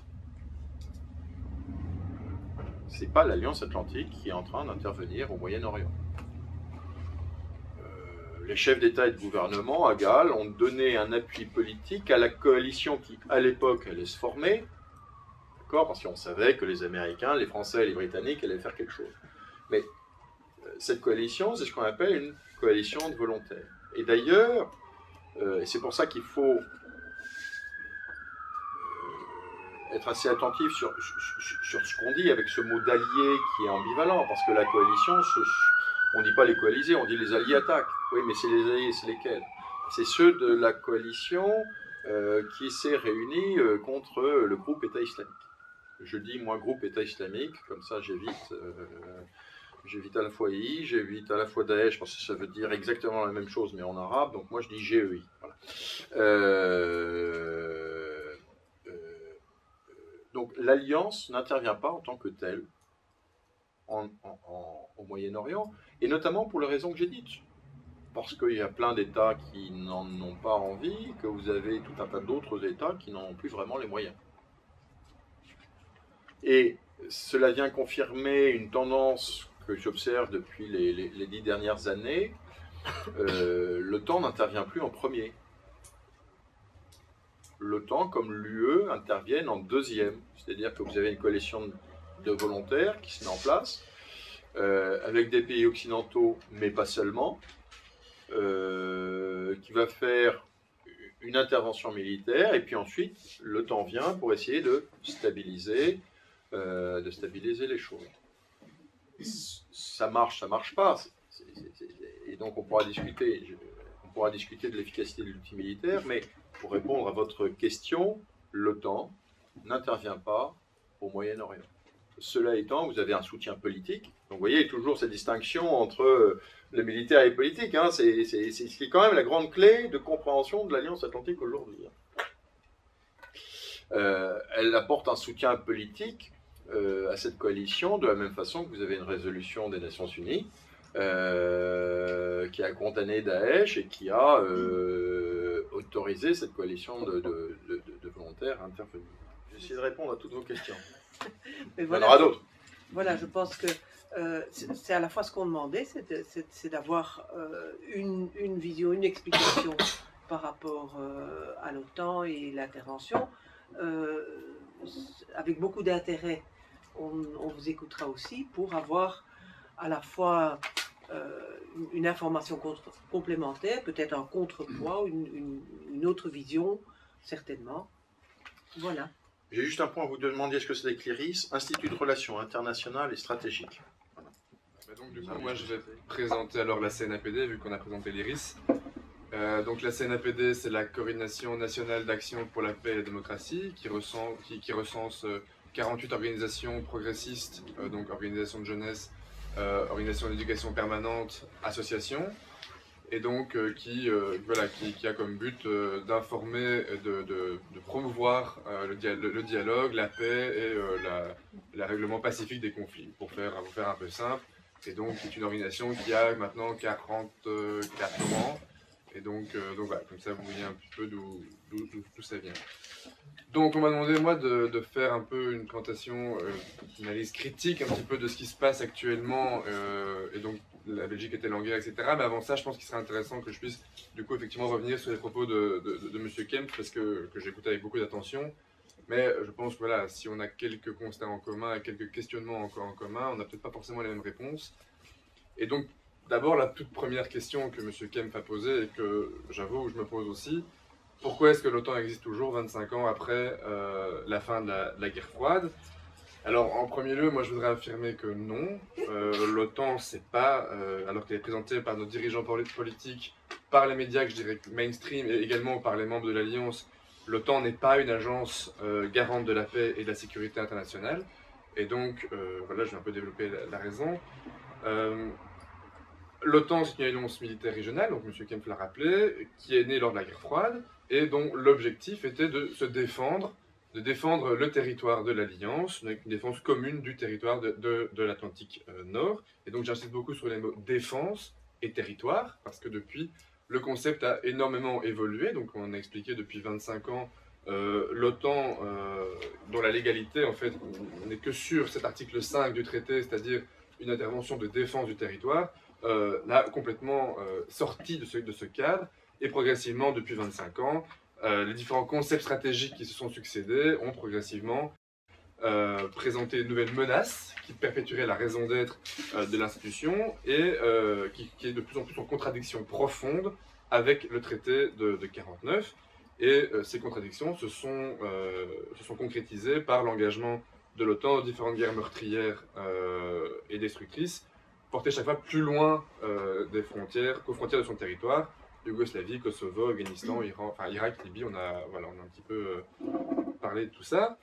Ce n'est pas l'Alliance Atlantique qui est en train d'intervenir au Moyen-Orient. Les chefs d'État et de gouvernement à Galles ont donné un appui politique à la coalition qui, à l'époque, allait se former, d'accord, parce qu'on savait que les Américains, les Français et les Britanniques allaient faire quelque chose. Mais cette coalition, c'est ce qu'on appelle une coalition de volontaires. Et d'ailleurs, et c'est pour ça qu'il faut être assez attentif sur ce qu'on dit avec ce mot d'allié qui est ambivalent, parce que la coalition, on ne dit pas les coalisés, on dit les alliés attaquent. Oui, mais c'est les alliés, c'est lesquels? C'est ceux de la coalition qui s'est réunie contre le groupe État islamique. Je dis, moi, groupe État islamique, comme ça j'évite à la fois II, j'évite à la fois Daesh, parce que ça veut dire exactement la même chose, mais en arabe, donc moi je dis GEI. Voilà. Donc l'Alliance n'intervient pas en tant que telle au Moyen-Orient, et notamment pour les raisons que j'ai dites. Parce qu'il y a plein d'États qui n'en ont pas envie, que vous avez tout un tas d'autres États qui n'en ont plus vraiment les moyens. Et cela vient confirmer une tendance que j'observe depuis les 10 dernières années. L'OTAN n'intervient plus en premier. L'OTAN, comme l'UE, interviennent en deuxième. C'est-à-dire que vous avez une coalition de volontaires qui se met en place, avec des pays occidentaux, mais pas seulement, qui va faire une intervention militaire, et puis ensuite, l'OTAN vient pour essayer de stabiliser les choses. Ça marche pas. Et donc on pourra discuter de l'efficacité de l'outil militaire, mais pour répondre à votre question, l'OTAN n'intervient pas au Moyen-Orient. Cela étant, vous avez un soutien politique. Donc vous voyez, il y a toujours cette distinction entre le militaire et le politique. Hein. C'est quand même la grande clé de compréhension de l'Alliance Atlantique aujourd'hui. Elle apporte un soutien politique à cette coalition, de la même façon que vous avez une résolution des Nations Unies qui a condamné Daesh et qui a autorisé cette coalition de volontaires à intervenir. J'essaie de répondre à toutes vos questions. Mais voilà, il y en aura d'autres. Voilà, je pense que c'est à la fois ce qu'on demandait, c'est d'avoir une vision, une explication par rapport à l'OTAN et l'intervention. Avec beaucoup d'intérêt, on vous écoutera aussi pour avoir à la fois une information complémentaire, peut-être un contrepoids, une autre vision, certainement. Voilà. J'ai juste un point à vous demander, est-ce que c'est l'ICLIRIS, Institut de Relations Internationales et Stratégiques. Voilà. Donc du coup, moi je vais présenter alors la CNAPD, vu qu'on a présenté l'IRIS. Donc la CNAPD, c'est la Coordination Nationale d'Action pour la Paix et la Démocratie, qui recense 48 organisations progressistes, donc organisations de jeunesse, organisations d'éducation permanente, associations, et donc qui a comme but d'informer, de promouvoir le dialogue, la paix et le règlement pacifique des conflits, pour faire un peu simple. Et donc c'est une organisation qui a maintenant 44 ans. Et donc voilà, comme ça vous voyez un petit peu d'où ça vient. Donc on m'a demandé moi de faire un peu une présentation, une analyse critique un petit peu de ce qui se passe actuellement, et donc la Belgique était en guerre, etc. Mais avant ça, je pense qu'il serait intéressant que je puisse du coup effectivement revenir sur les propos de M. Kempf, parce que j'écoutais avec beaucoup d'attention. Mais je pense que voilà, si on a quelques constats en commun et quelques questionnements encore en commun, on n'a peut-être pas forcément les mêmes réponses. Et donc d'abord, la toute première question que M. Kempf a posée et que j'avoue, je me pose aussi, pourquoi est-ce que l'OTAN existe toujours 25 ans après la fin de la guerre froide? Alors, en premier lieu, moi je voudrais affirmer que non, l'OTAN, c'est pas, alors qu'elle est présentée par nos dirigeants politiques, par les médias, que je dirais mainstream, et également par les membres de l'Alliance, l'OTAN n'est pas une agence garante de la paix et de la sécurité internationale. Et donc, voilà, je vais un peu développer la raison. L'OTAN, c'est une alliance militaire régionale, donc M. Kempf l'a rappelé, qui est née lors de la guerre froide, et dont l'objectif était de se défendre, de défendre le territoire de l'Alliance, une défense commune du territoire de l'Atlantique Nord. Et donc j'insiste beaucoup sur les mots défense et territoire, parce que depuis, le concept a énormément évolué. Donc on a expliqué depuis 25 ans, l'OTAN, dont la légalité, en fait, n'est que sur cet article 5 du traité, c'est-à-dire une intervention de défense du territoire, l'a complètement sorti de ce cadre, et progressivement, depuis 25 ans, les différents concepts stratégiques qui se sont succédés ont progressivement présenté de nouvelles menaces qui perpétueraient la raison d'être de l'institution et qui est de plus en plus en contradiction profonde avec le traité de 49. Et ces contradictions se sont concrétisées par l'engagement de l'OTAN aux différentes guerres meurtrières et destructrices, porter chaque fois plus loin des frontières, qu'aux frontières de son territoire, Yougoslavie, Kosovo, Afghanistan, Iran, enfin Irak, Libye, on a un petit peu parlé de tout ça.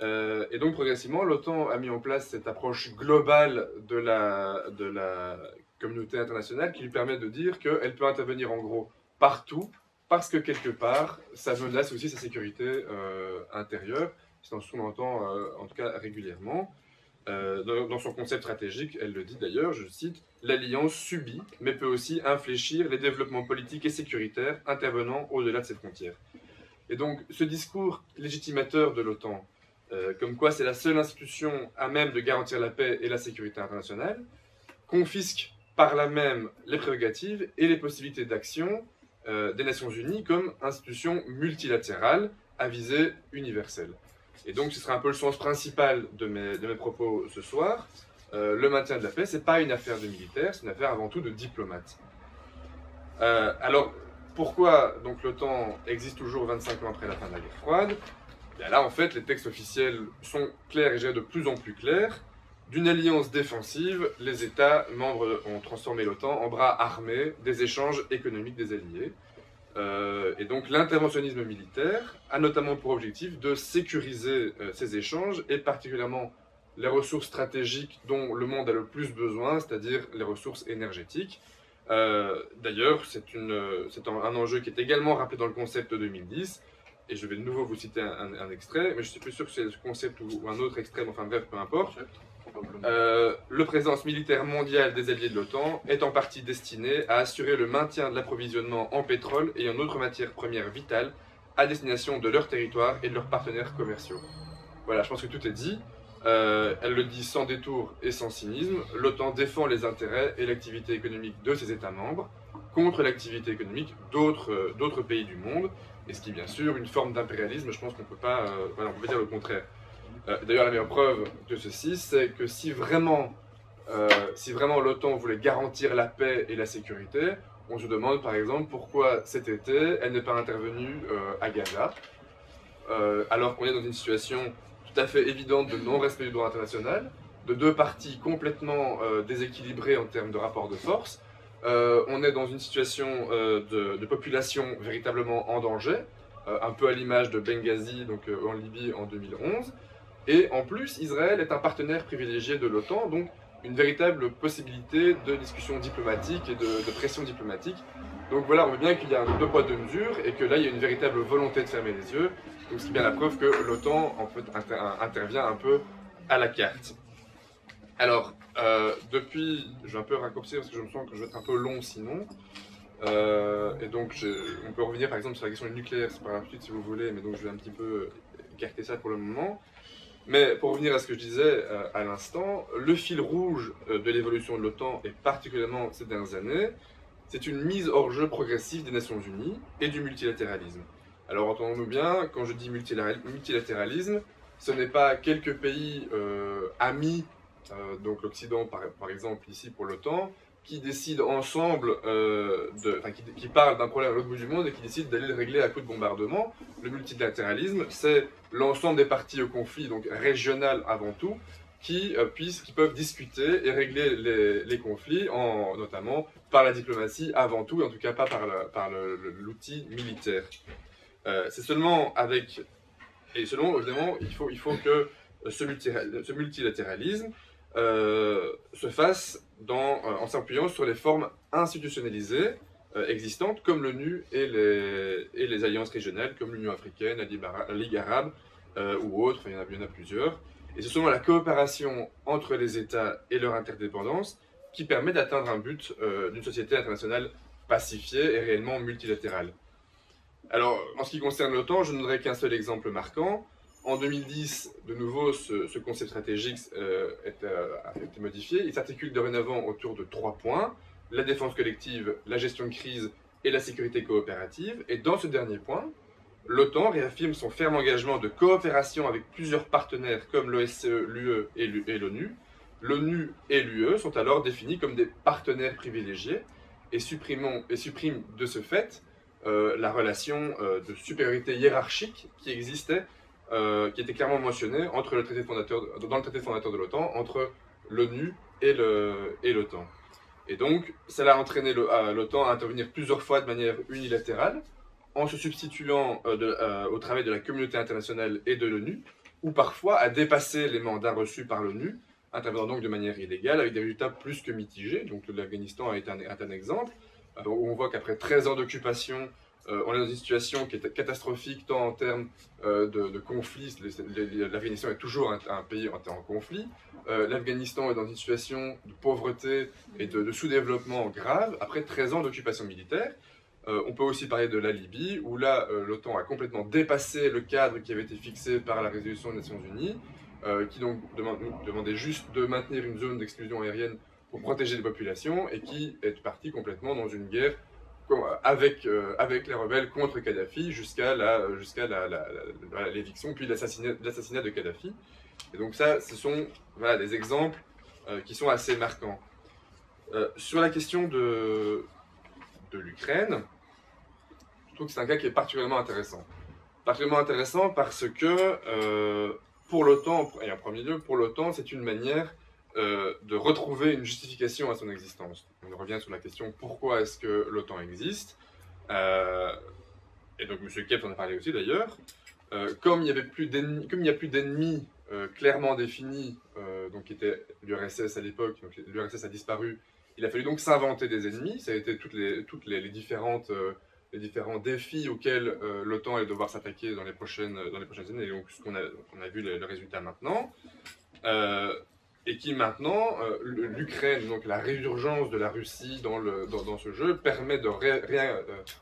Et donc progressivement, l'OTAN a mis en place cette approche globale de la communauté internationale qui lui permet de dire qu'elle peut intervenir en gros partout, parce que quelque part, ça menace aussi sa sécurité intérieure, c'est ce qu'on entend en tout cas régulièrement. Dans son concept stratégique, elle le dit d'ailleurs, je cite, « L'Alliance subit, mais peut aussi infléchir les développements politiques et sécuritaires intervenant au-delà de ses frontières. » Et donc, ce discours légitimateur de l'OTAN, comme quoi c'est la seule institution à même de garantir la paix et la sécurité internationale, confisque par là même les prérogatives et les possibilités d'action des Nations Unies comme institution multilatérale à visée universelle. Et donc, ce sera un peu le sens principal de mes propos ce soir. Le maintien de la paix, ce n'est pas une affaire de militaires, c'est une affaire avant tout de diplomates. Alors, pourquoi donc l'OTAN existe toujours 25 ans après la fin de la guerre froide? Bien là, en fait, les textes officiels sont clairs et de plus en plus clairs. D'une alliance défensive, les États membres ont transformé l'OTAN en bras armés des échanges économiques des alliés. Et donc l'interventionnisme militaire a notamment pour objectif de sécuriser ces échanges et particulièrement les ressources stratégiques dont le monde a le plus besoin, c'est-à-dire les ressources énergétiques. D'ailleurs, c'est un enjeu qui est également rappelé dans le concept de 2010. et je vais de nouveau vous citer un extrait, mais je ne suis plus sûr que c'est ce concept ou un autre extrait, mais enfin bref, peu importe. Le présence militaire mondiale des alliés de l'OTAN est en partie destinée à assurer le maintien de l'approvisionnement en pétrole et en autres matières premières vitales à destination de leur territoire et de leurs partenaires commerciaux. Voilà, je pense que tout est dit. Elle le dit sans détour et sans cynisme. L'OTAN défend les intérêts et l'activité économique de ses États membres contre l'activité économique d'autres pays du monde, et ce qui est bien sûr une forme d'impérialisme. Je pense qu'on ne peut pas dire le contraire. D'ailleurs, la meilleure preuve de ceci, c'est que si vraiment l'OTAN voulait garantir la paix et la sécurité, on se demande par exemple pourquoi cet été, elle n'est pas intervenue à Gaza, alors qu'on est dans une situation tout à fait évidente de non-respect du droit international, de deux parties complètement déséquilibrées en termes de rapport de force. On est dans une situation de population véritablement en danger, un peu à l'image de Benghazi, donc en Libye en 2011. Et en plus, Israël est un partenaire privilégié de l'OTAN, donc une véritable possibilité de discussion diplomatique et de pression diplomatique. Donc voilà, on voit bien qu'il y a un deux poids deux mesures et que là, il y a une véritable volonté de fermer les yeux. Donc c'est bien la preuve que l'OTAN en fait, intervient un peu à la carte. Alors, depuis, je vais un peu raccourcir parce que je me sens que je vais être un peu long sinon. Et donc, on peut revenir par exemple sur la question du nucléaire, c'est pas grave si vous voulez, mais donc je vais un petit peu écarter ça pour le moment. Mais pour revenir à ce que je disais à l'instant, le fil rouge de l'évolution de l'OTAN, et particulièrement ces dernières années, c'est une mise hors jeu progressive des Nations Unies et du multilatéralisme. Alors entendons-nous bien, quand je dis multilatéralisme, ce n'est pas quelques pays amis, donc l'Occident par exemple ici pour l'OTAN, qui décident ensemble, qui parlent d'un problème à l'autre bout du monde et qui décident d'aller le régler à coup de bombardement. Le multilatéralisme, c'est l'ensemble des parties au conflit, donc régional avant tout, qui peuvent discuter et régler les conflits, notamment par la diplomatie avant tout, et en tout cas pas par l'outil militaire. C'est seulement avec... Et selon, évidemment, il faut que ce multilatéralisme se fasse en s'appuyant sur les formes institutionnalisées existantes comme l'ONU et les alliances régionales comme l'Union africaine, la Ligue arabe ou autres, enfin, il y en a plusieurs. Et c'est seulement la coopération entre les États et leur interdépendance qui permet d'atteindre un but d'une société internationale pacifiée et réellement multilatérale. Alors, en ce qui concerne l'OTAN, je ne donnerai qu'un seul exemple marquant. En 2010, de nouveau, ce concept stratégique a été modifié. Il s'articule dorénavant autour de 3 points. La défense collective, la gestion de crise et la sécurité coopérative. Et dans ce dernier point, l'OTAN réaffirme son ferme engagement de coopération avec plusieurs partenaires comme l'OSCE, l'UE et l'ONU. L'ONU et l'UE sont alors définis comme des partenaires privilégiés et suppriment de ce fait la relation de supériorité hiérarchique qui existait, qui était clairement mentionnée dans le traité fondateur de l'OTAN, entre l'ONU et l'OTAN. Et donc, cela a entraîné l'OTAN à intervenir plusieurs fois de manière unilatérale, en se substituant au travail de la communauté internationale et de l'ONU, ou parfois à dépasser les mandats reçus par l'ONU, intervenant donc de manière illégale, avec des résultats plus que mitigés. Donc l'Afghanistan est un exemple, où on voit qu'après 13 ans d'occupation, on est dans une situation qui est catastrophique, tant en termes de conflits. L'Afghanistan est toujours un pays en conflit. L'Afghanistan est dans une situation de pauvreté et de sous-développement grave, après 13 ans d'occupation militaire. On peut aussi parler de la Libye, où là, l'OTAN a complètement dépassé le cadre qui avait été fixé par la résolution des Nations Unies, qui donc demandait juste de maintenir une zone d'exclusion aérienne pour protéger les populations, et qui est parti complètement dans une guerre avec les rebelles contre Kadhafi jusqu'à l'éviction puis l'assassinat de Kadhafi. Et donc ça, ce sont des exemples qui sont assez marquants. Sur la question de l'Ukraine, je trouve que c'est un cas qui est particulièrement intéressant. Particulièrement intéressant parce que pour l'OTAN, et en premier lieu, pour l'OTAN, c'est une manière de retrouver une justification à son existence. On revient sur la question pourquoi est-ce que l'OTAN existe. Et donc M. Kempf en a parlé aussi d'ailleurs. Comme il n'y a plus d'ennemis clairement définis, donc qui était l'URSS à l'époque, donc l'URSS a disparu, il a fallu donc s'inventer des ennemis. Ça a été toutes les différentes les différents défis auxquels l'OTAN allait devoir s'attaquer dans les prochaines années, et donc on a vu le résultat maintenant, et qui maintenant, l'Ukraine, donc la réurgence de la Russie dans ce jeu, permet de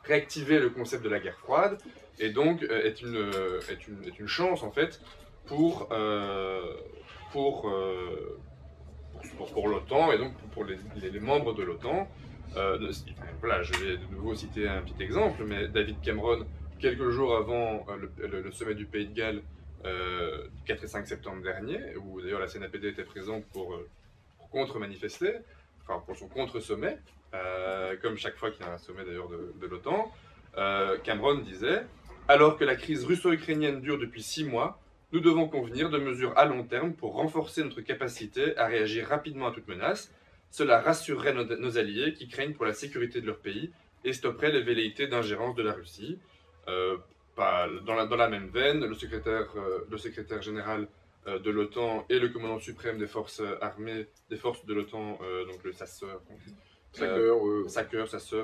réactiver le concept de la guerre froide, et donc est une chance en fait pour l'OTAN et donc pour les membres de l'OTAN. Voilà, je vais de nouveau citer un petit exemple, mais David Cameron, quelques jours avant le sommet du Pays de Galles, 4 et 5 septembre dernier, où d'ailleurs la CNAPD était présente pour contre-manifester, enfin pour son contre-sommet, comme chaque fois qu'il y a un sommet d'ailleurs de l'OTAN, Cameron disait « Alors que la crise russo-ukrainienne dure depuis 6 mois, nous devons convenir de mesures à long terme pour renforcer notre capacité à réagir rapidement à toute menace. Cela rassurerait nos alliés qui craignent pour la sécurité de leur pays et stopperait les velléités d'ingérence de la Russie. » Dans la même veine, le secrétaire général de l'OTAN et le commandant suprême des forces armées des forces de l'OTAN, donc le SACEUR,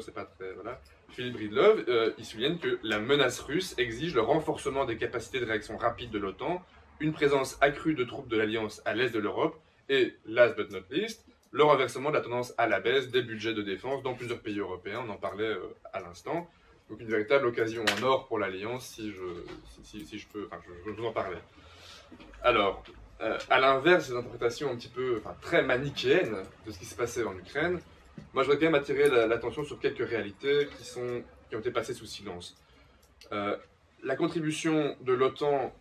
c'est pas très... Voilà. Philippe Bridlove, il souligne que la menace russe exige le renforcement des capacités de réaction rapide de l'OTAN, une présence accrue de troupes de l'Alliance à l'est de l'Europe et, last but not least, le renversement de la tendance à la baisse des budgets de défense dans plusieurs pays européens, on en parlait à l'instant. Donc une véritable occasion en or pour l'Alliance, si je peux, enfin je vous en parlais. Alors, à l'inverse des interprétations un petit peu, très manichéennes de ce qui s'est passé en Ukraine, moi je voudrais quand même attirer l'attention sur quelques réalités qui ont été passées sous silence. La contribution de l'OTAN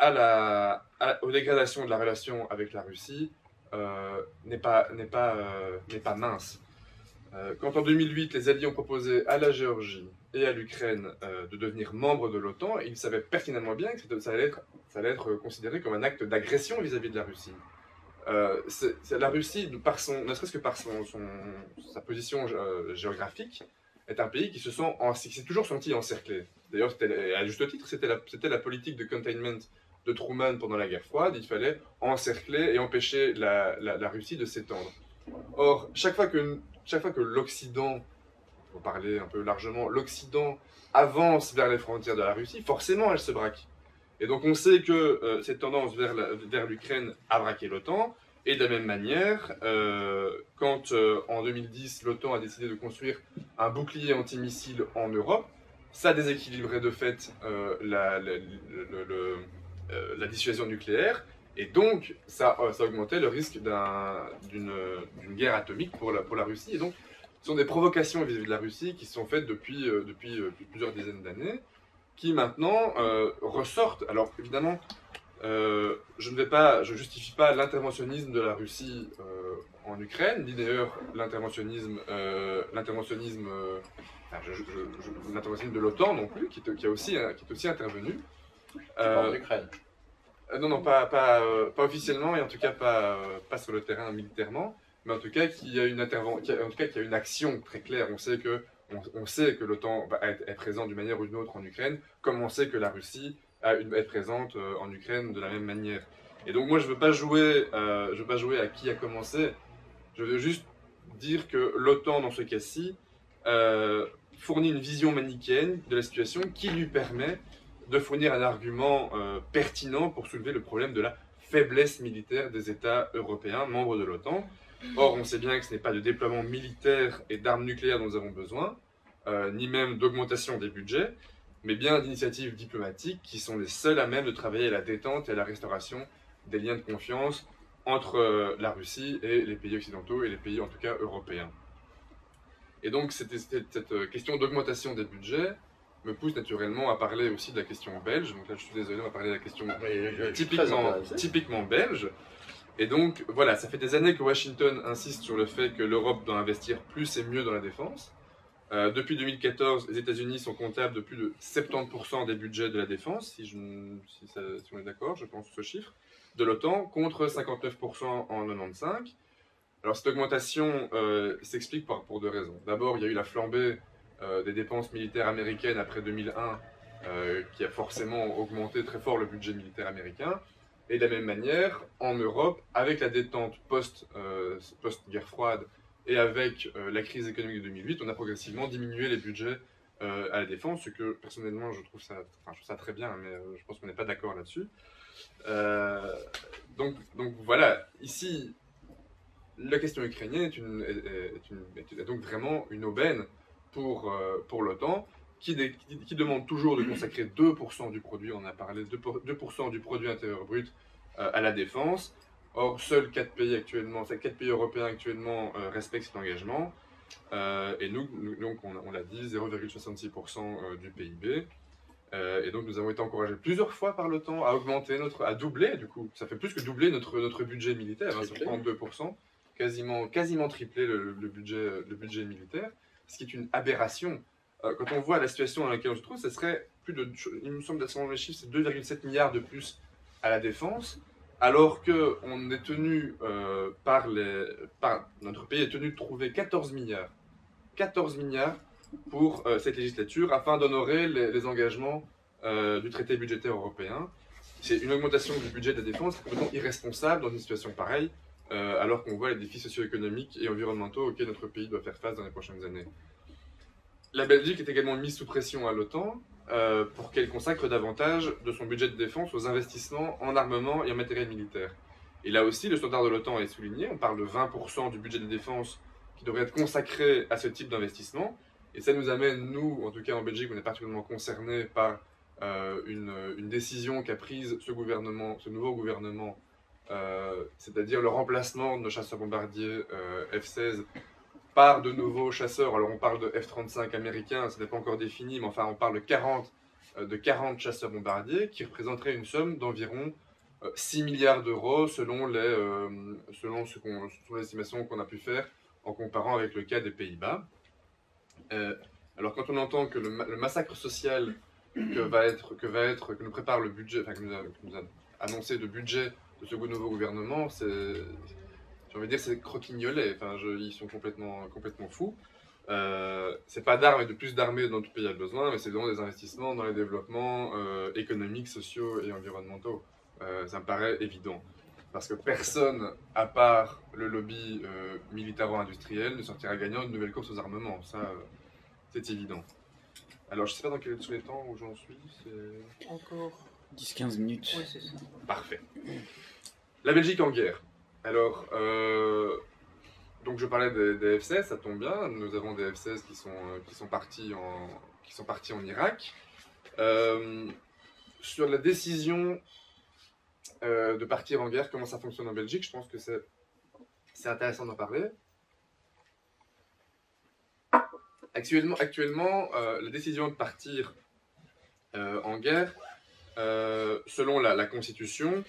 aux dégradations de la relation avec la Russie n'est pas mince. Quand en 2008, les Alliés ont proposé à la Géorgie et à l'Ukraine de devenir membres de l'OTAN, ils savaient pertinemment bien que ça allait être considéré comme un acte d'agression vis-à-vis de la Russie. La Russie, ne serait-ce que par sa position géographique, est un pays qui s'est toujours senti encerclé. D'ailleurs, à juste titre, c'était la politique de containment de Truman pendant la guerre froide. Il fallait encercler et empêcher la Russie de s'étendre. Or, chaque fois que l'Occident, pour parler un peu largement, l'Occident avance vers les frontières de la Russie, forcément elle se braque. Et donc on sait que cette tendance vers l'Ukraine a braqué l'OTAN, et de la même manière, quand en 2010 l'OTAN a décidé de construire un bouclier antimissile en Europe, ça déséquilibrait de fait la dissuasion nucléaire, et donc ça augmentait le risque d'une guerre atomique pour la Russie. Et donc ce sont des provocations vis-à-vis de la Russie qui sont faites depuis plusieurs dizaines d'années, qui maintenant ressortent. Alors évidemment, je ne justifie pas l'interventionnisme de la Russie en Ukraine, ni d'ailleurs l'interventionnisme de l'OTAN non plus, qui est aussi intervenu. En Ukraine. Non, pas officiellement, et en tout cas pas sur le terrain militairement, mais en tout cas qu'il y a une action très claire. On sait que l'OTAN est présent d'une manière ou d'une autre en Ukraine, comme on sait que la Russie est présente en Ukraine de la même manière. Et donc moi je veux pas jouer à qui a commencé. Je veux juste dire que l'OTAN dans ce cas-ci fournit une vision manichéenne de la situation qui lui permet de fournir un argument pertinent pour soulever le problème de la faiblesse militaire des États européens membres de l'OTAN. Or, on sait bien que ce n'est pas de déploiement militaire et d'armes nucléaires dont nous avons besoin, ni même d'augmentation des budgets, mais bien d'initiatives diplomatiques qui sont les seules à même de travailler à la détente et à la restauration des liens de confiance entre la Russie et les pays occidentaux, et les pays en tout cas européens. Et donc cette question d'augmentation des budgets me pousse naturellement à parler aussi de la question belge. Donc là je suis désolé, on va parler de la question typiquement belge. Et donc voilà, ça fait des années que Washington insiste sur le fait que l'Europe doit investir plus et mieux dans la défense. Depuis 2014, les États-Unis sont comptables de plus de 70% des budgets de la défense, si on est d'accord, je pense ce chiffre, de l'OTAN, contre 59% en 1995. Alors cette augmentation s'explique pour deux raisons. D'abord, il y a eu la flambée des dépenses militaires américaines après 2001, qui a forcément augmenté très fort le budget militaire américain. Et de la même manière, en Europe, avec la détente post-guerre froide et avec la crise économique de 2008, on a progressivement diminué les budgets à la défense, ce que personnellement je trouve ça très bien, mais je pense qu'on n'est pas d'accord là-dessus. Donc voilà, ici, la question ukrainienne est donc vraiment une aubaine pour l'OTAN, qui demande toujours de consacrer 2% du produit, on a parlé, 2% du produit intérieur brut à la défense. Or, seuls 4 pays européens actuellement respectent cet engagement. Et nous donc on l'a dit, 0,66% du PIB. Et donc nous avons été encouragés plusieurs fois par l'OTAN à augmenter à doubler, du coup, ça fait plus que doubler notre budget militaire, hein, sur 32%, quasiment tripler le budget militaire, ce qui est une aberration. Quand on voit la situation dans laquelle on se trouve, ce serait il me semble selon les chiffres, c'est 2,7 milliards de plus à la défense, alors que notre pays est tenu de trouver 14 milliards pour cette législature afin d'honorer les engagements du traité budgétaire européen. C'est une augmentation du budget de la défense complètement irresponsable dans une situation pareille, alors qu'on voit les défis socio-économiques et environnementaux auxquels notre pays doit faire face dans les prochaines années. La Belgique est également mise sous pression à l'OTAN pour qu'elle consacre davantage de son budget de défense aux investissements en armement et en matériel militaire. Et là aussi, le standard de l'OTAN est souligné, on parle de 20% du budget de défense qui devrait être consacré à ce type d'investissement. Et ça nous amène, nous, en tout cas en Belgique, on est particulièrement concernés par une décision qu'a prise ce nouveau gouvernement, c'est-à-dire le remplacement de nos chasseurs bombardiers F-16 par de nouveaux chasseurs. Alors on parle de F-35 américains, ce n'est pas encore défini, mais enfin on parle de 40 chasseurs bombardiers qui représenteraient une somme d'environ 6 milliards d'euros selon les estimations qu'on a pu faire en comparant avec le cas des Pays-Bas. Alors quand on entend que le massacre social que nous prépare le budget, que nous a annoncé le budget de ce nouveau gouvernement, j'ai envie de dire c'est croquignolet, ils sont complètement fous. C'est pas d'armes et de plus d'armées dont tout pays a besoin, mais c'est vraiment des investissements dans les développements économiques, sociaux et environnementaux. Ça me paraît évident. Parce que personne, à part le lobby militaro-industriel, ne sortira gagnant d'une nouvelle course aux armements. Ça, c'est évident. Alors, je ne sais pas dans quel est le temps où j'en suis. Encore 10-15 minutes. Oui, c'est ça. Parfait. La Belgique en guerre. Alors, donc je parlais des F-16, ça tombe bien. Nous avons des F-16 qui sont partis en Irak. Sur la décision de partir en guerre, comment ça fonctionne en Belgique, je pense que c'est intéressant d'en parler. Actuellement, la décision de partir en guerre, selon la Constitution,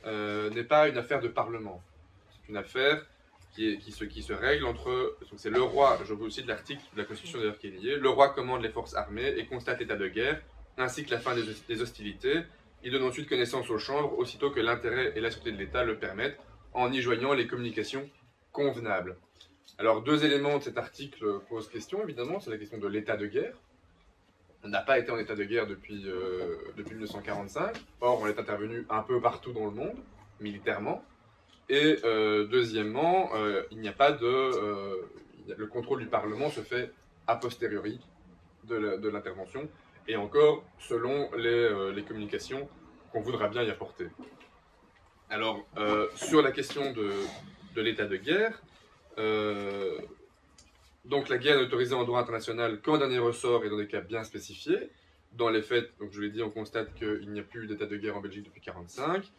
n'est pas une affaire de Parlement. C'est une affaire qui se règle entre... C'est le roi, je vous cite l'article de la Constitution d'ailleurs qui est lié, le roi commande les forces armées et constate l'état de guerre, ainsi que la fin des hostilités. Il donne ensuite connaissance aux chambres, aussitôt que l'intérêt et la sûreté de l'État le permettent, en y joignant les communications convenables. Alors, deux éléments de cet article posent question, évidemment, c'est la question de l'état de guerre. On n'a pas été en état de guerre depuis 1945, or on est intervenu un peu partout dans le monde, militairement. Et deuxièmement, il n'y a pas le contrôle du Parlement se fait a posteriori de l'intervention, et encore selon les communications qu'on voudra bien y apporter. Alors, sur la question de l'état de guerre, donc la guerre est autorisée en droit international qu'en dernier ressort et dans des cas bien spécifiés. Dans les faits, donc je l'ai dit, on constate qu'il n'y a plus d'état de guerre en Belgique depuis 1945.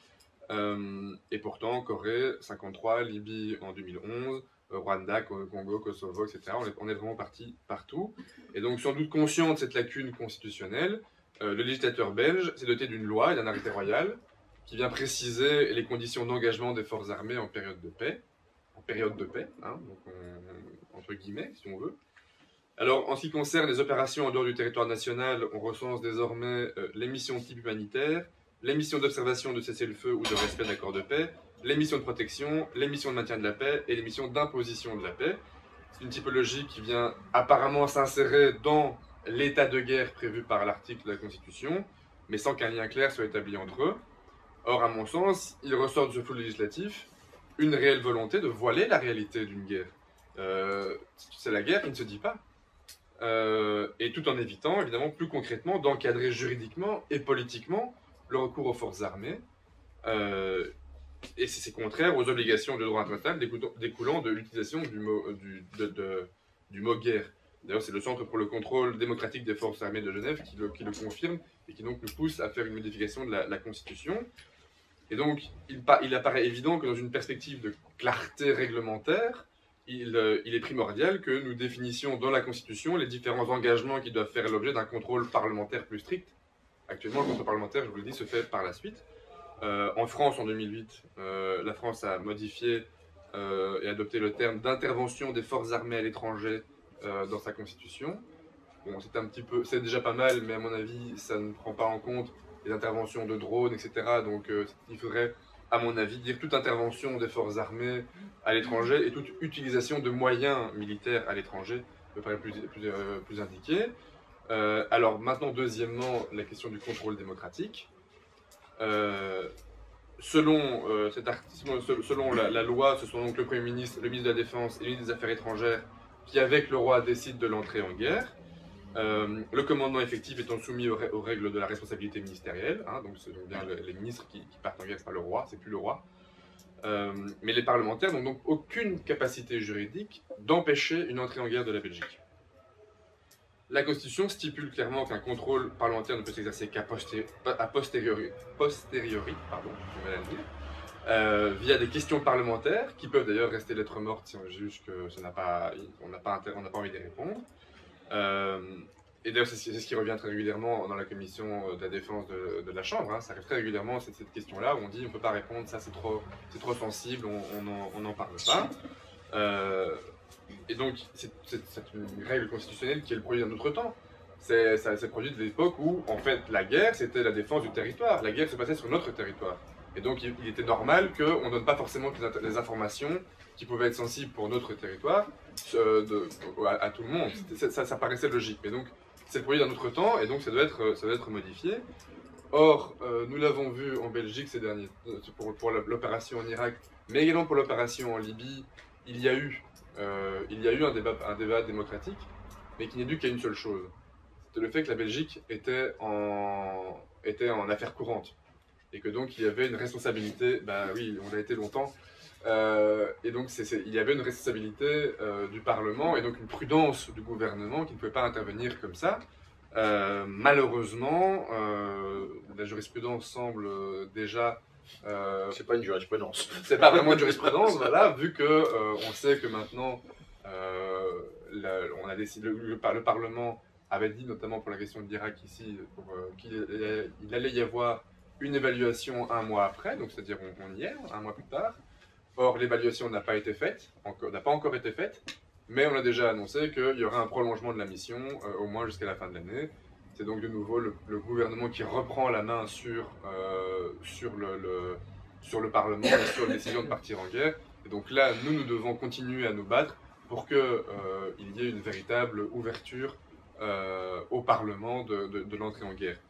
Et pourtant, Corée, 1953, Libye en 2011, Rwanda, Congo, Kosovo, etc. On est vraiment parti partout. Et donc, sans doute conscient de cette lacune constitutionnelle, le législateur belge s'est doté d'une loi et d'un arrêté royal qui vient préciser les conditions d'engagement des forces armées en période de paix. Hein, donc entre guillemets, si on veut. Alors, en ce qui concerne les opérations en dehors du territoire national, on recense désormais les missions type humanitaire, les missions d'observation de cessez-le-feu ou de respect d'accords de paix, les missions de protection, les missions de maintien de la paix et les missions d'imposition de la paix. C'est une typologie qui vient apparemment s'insérer dans l'état de guerre prévu par l'article de la Constitution, mais sans qu'un lien clair soit établi entre eux. Or, à mon sens, il ressort de ce flou législatif une réelle volonté de voiler la réalité d'une guerre. C'est la guerre qui ne se dit pas. et tout en évitant, évidemment, plus concrètement, d'encadrer juridiquement et politiquement le recours aux forces armées. Et c'est contraire aux obligations de droit international découlant de l'utilisation du mot guerre. D'ailleurs, c'est le Centre pour le contrôle démocratique des forces armées de Genève qui le confirme et qui donc nous pousse à faire une modification de la Constitution. Et donc, il apparaît évident que dans une perspective de clarté réglementaire, il est primordial que nous définissions dans la Constitution les différents engagements qui doivent faire l'objet d'un contrôle parlementaire plus strict. Actuellement, le contrôle parlementaire, je vous le dis, se fait par la suite. En France, en 2008, la France a modifié et adopté le terme d'intervention des forces armées à l'étranger dans sa Constitution. Bon, c'est déjà pas mal, mais à mon avis, ça ne prend pas en compte les interventions de drones, etc. Donc, il faudrait, à mon avis, dire toute intervention des forces armées à l'étranger et toute utilisation de moyens militaires à l'étranger me paraît plus indiqué. Alors maintenant, deuxièmement, la question du contrôle démocratique. Selon la loi, ce sont donc le Premier ministre, le ministre de la Défense et le ministre des Affaires étrangères qui, avec le roi, décident de l'entrée en guerre. Le commandement effectif étant soumis aux règles de la responsabilité ministérielle, hein, donc c'est bien les ministres qui partent en guerre, c'est pas le roi, c'est plus le roi. Mais les parlementaires n'ont donc aucune capacité juridique d'empêcher une entrée en guerre de la Belgique. La Constitution stipule clairement qu'un contrôle parlementaire ne peut s'exercer qu'à posteriori, via des questions parlementaires, qui peuvent d'ailleurs rester lettres mortes si on juge qu'on n'a pas envie d'y répondre. Et d'ailleurs, c'est ce qui revient très régulièrement dans la commission de la défense de la Chambre. Hein. Ça arrive très régulièrement, cette question-là, où on dit on ne peut pas répondre, ça c'est trop sensible, on n'en parle pas. Et donc, c'est une règle constitutionnelle qui est le produit d'un autre temps. C'est le produit de l'époque où, en fait, la guerre, c'était la défense du territoire. La guerre se passait sur notre territoire. Et donc, il était normal qu'on ne donne pas forcément les informations qui pouvaient être sensibles pour notre territoire à tout le monde. Ça paraissait logique. Mais donc, c'est le produit d'un autre temps, et donc ça doit être modifié. Or, nous l'avons vu en Belgique ces derniers pour l'opération en Irak, mais également pour l'opération en Libye, il y a eu un débat démocratique, mais qui n'est dû qu'à une seule chose. C'était le fait que la Belgique était en affaires courantes. Et que donc il y avait une responsabilité, oui, on l'a été longtemps, et donc il y avait une responsabilité du Parlement, et donc une prudence du gouvernement qui ne pouvait pas intervenir comme ça. Malheureusement, la jurisprudence semble déjà... c'est pas une jurisprudence. C'est pas vraiment une jurisprudence, voilà, vu que on sait que maintenant, on a décidé, le Parlement avait dit, notamment pour la question de l'Irak ici, qu'il allait y avoir une évaluation un mois après, donc c'est-à-dire on y est, un mois plus tard. Or, l'évaluation n'a pas été faite, n'a pas encore été faite, mais on a déjà annoncé qu'il y aura un prolongement de la mission, au moins jusqu'à la fin de l'année. C'est donc de nouveau le gouvernement qui reprend la main sur le Parlement et sur la décision de partir en guerre. Et donc là, nous devons continuer à nous battre pour qu'il y ait une véritable ouverture au Parlement de l'entrée en guerre.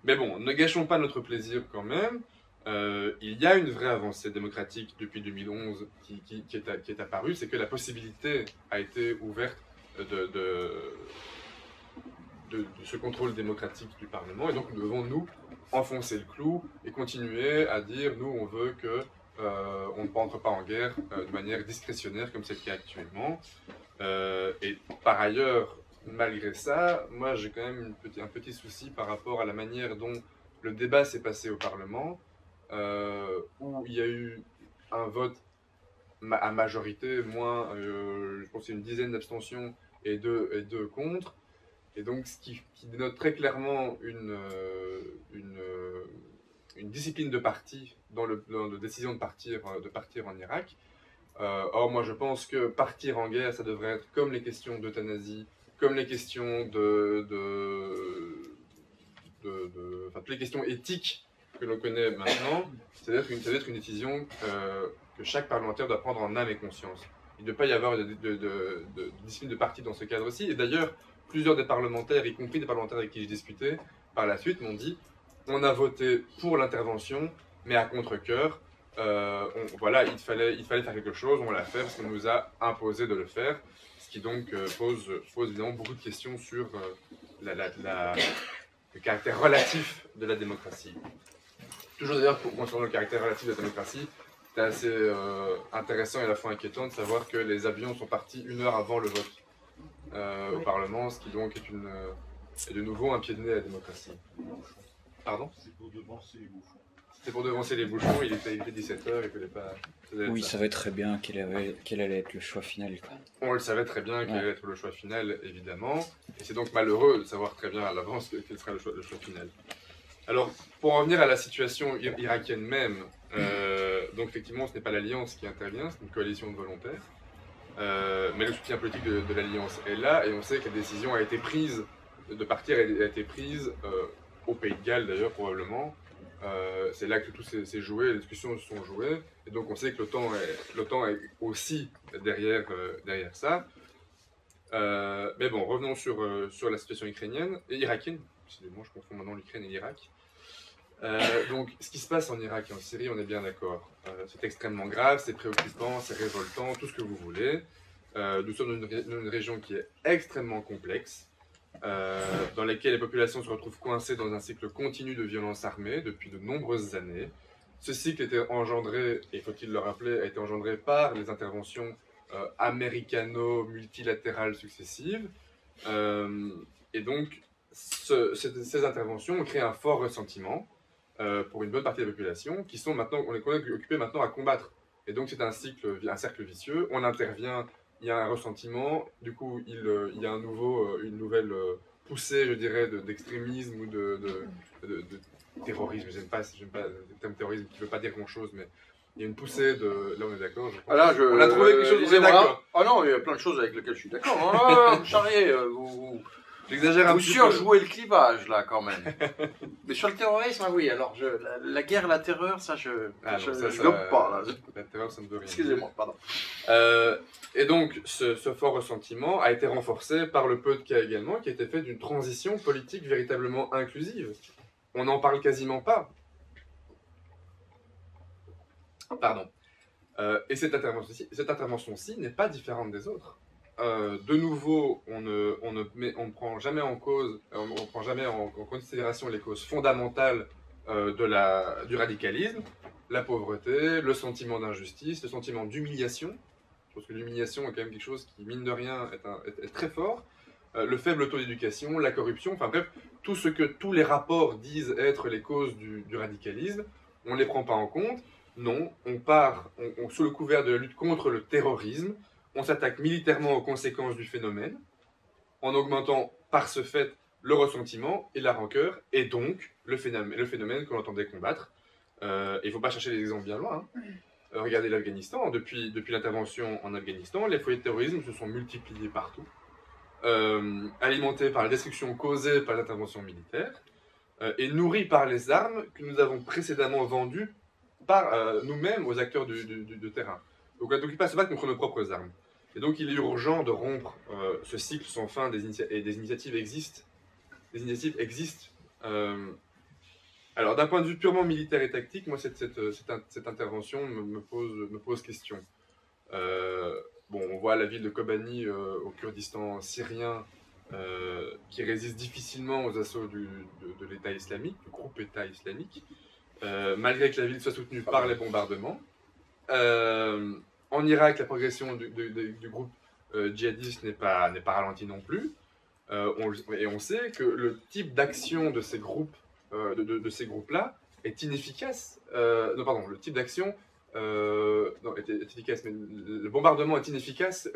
Mais bon, ne gâchons pas notre plaisir quand même. Il y a une vraie avancée démocratique depuis 2011 qui est apparue, c'est que la possibilité a été ouverte de ce contrôle démocratique du Parlement, et donc nous devons nous enfoncer le clou et continuer à dire nous on veut que on ne entre pas en guerre de manière discrétionnaire comme c'est le cas actuellement. Et par ailleurs, malgré ça, moi j'ai quand même un petit souci par rapport à la manière dont le débat s'est passé au Parlement, où il y a eu un vote à majorité, je pense qu'il y a une dizaine d'abstentions et deux contre, et donc ce qui dénote très clairement une discipline de parti dans la décision de partir en Irak. Or moi je pense que partir en guerre, ça devrait être comme les questions d'euthanasie, comme les questions toutes les questions éthiques que l'on connaît maintenant, c'est d'être une décision que chaque parlementaire doit prendre en âme et conscience. Il ne doit pas y avoir de discipline de parti dans ce cadre-ci. Et d'ailleurs, plusieurs des parlementaires, y compris des parlementaires avec qui j'ai discuté, par la suite m'ont dit on a voté pour l'intervention, mais à contre-cœur. Voilà, il fallait faire quelque chose, on l'a fait parce qu'on nous a imposé de le faire. Ce ce qui donc pose évidemment beaucoup de questions sur le caractère relatif de la démocratie. Toujours d'ailleurs, concernant le caractère relatif de la démocratie, c'est assez intéressant et à la fois inquiétant de savoir que les avions sont partis 1 heure avant le vote au Parlement, ce qui donc est de nouveau un pied de nez à la démocratie. Pardon ? C'est pour devancer les bouchons. C'était pour devancer les bouchons, il était 17h, il fallait pas... Oui, il savait très bien quel allait être le choix final. Quoi. On le savait très bien quel allait être le choix final, évidemment, et c'est donc malheureux de savoir très bien à l'avance quel sera le choix final. Alors, pour en revenir à la situation irakienne même, donc effectivement, ce n'est pas l'Alliance qui intervient, c'est une coalition de volontaires, mais le soutien politique de l'Alliance est là, et on sait que la décision a été prise de partir a été prise au Pays de Galles d'ailleurs probablement. C'est là que tout s'est joué, les discussions se sont jouées, et donc on sait que l'OTAN est aussi derrière ça. Mais bon, revenons sur la situation ukrainienne et irakienne. Décidément, je confonds maintenant l'Ukraine et l'Irak. Donc, ce qui se passe en Irak et en Syrie, on est bien d'accord. C'est extrêmement grave, c'est préoccupant, c'est révoltant, tout ce que vous voulez. Nous sommes dans une région qui est extrêmement complexe, dans laquelle les populations se retrouvent coincées dans un cycle continu de violence armée depuis de nombreuses années. Ce cycle était engendré, et faut-il le rappeler, a été engendré par les interventions américano-multilatérales successives. Et donc, ces interventions ont créé un fort ressentiment pour une bonne partie de la population qui sont maintenant, on est occupés maintenant à combattre. Et donc c'est un cercle vicieux, on intervient, il y a un ressentiment, du coup il y a une nouvelle poussée, je dirais, d'extrémisme ou de terrorisme. J'aime pas le terme terrorisme qui ne veut pas dire grand-chose, mais il y a une poussée de... Là on est d'accord, on a trouvé quelque chose où on est d'accord. Ah non, il y a plein de choses avec lesquelles je suis d'accord. Vous charriez, j'exagère un vous petit peu. surjouez le clivage, là, quand même. Mais sur le terrorisme, ah oui, alors, la guerre, la terreur, ça, je gobe pas, là. La terreur, ça me veut rien. Excusez-moi, pardon. Et donc, ce fort ressentiment a été renforcé par le peu de cas également, qui a été fait d'une transition politique véritablement inclusive. On n'en parle quasiment pas. Pardon. Et cette intervention-ci n'est pas différente des autres. De nouveau, on ne prend jamais en considération les causes fondamentales du radicalisme, la pauvreté, le sentiment d'injustice, le sentiment d'humiliation. Je pense que l'humiliation est quand même quelque chose qui, mine de rien, est très fort. Le faible taux d'éducation, la corruption, enfin bref, tout ce que tous les rapports disent être les causes du radicalisme, on ne les prend pas en compte. Non, sous le couvert de la lutte contre le terrorisme, on s'attaque militairement aux conséquences du phénomène, en augmentant par ce fait le ressentiment et la rancœur, et donc le phénomène que l'on entendait combattre. Il ne faut pas chercher les exemples bien loin. Hein. Regardez l'Afghanistan. Depuis l'intervention en Afghanistan, les foyers de terrorisme se sont multipliés partout, alimentés par la destruction causée par l'intervention militaire, et nourris par les armes que nous avons précédemment vendues par nous-mêmes aux acteurs du terrain. Donc il ne faut pas se battre contre nos propres armes. Et donc il est urgent de rompre ce cycle sans fin, et des initiatives existent. Alors d'un point de vue purement militaire et tactique, moi cette intervention me pose question. On voit la ville de Kobani au Kurdistan syrien qui résiste difficilement aux assauts de l'État islamique, du groupe État islamique, malgré que la ville soit soutenue par les bombardements. En Irak, la progression du groupe djihadiste n'est pas ralentie non plus. Et on sait que le type d'action de ces groupes, de ces groupes-là est inefficace. Le type d'action est efficace, mais le bombardement est inefficace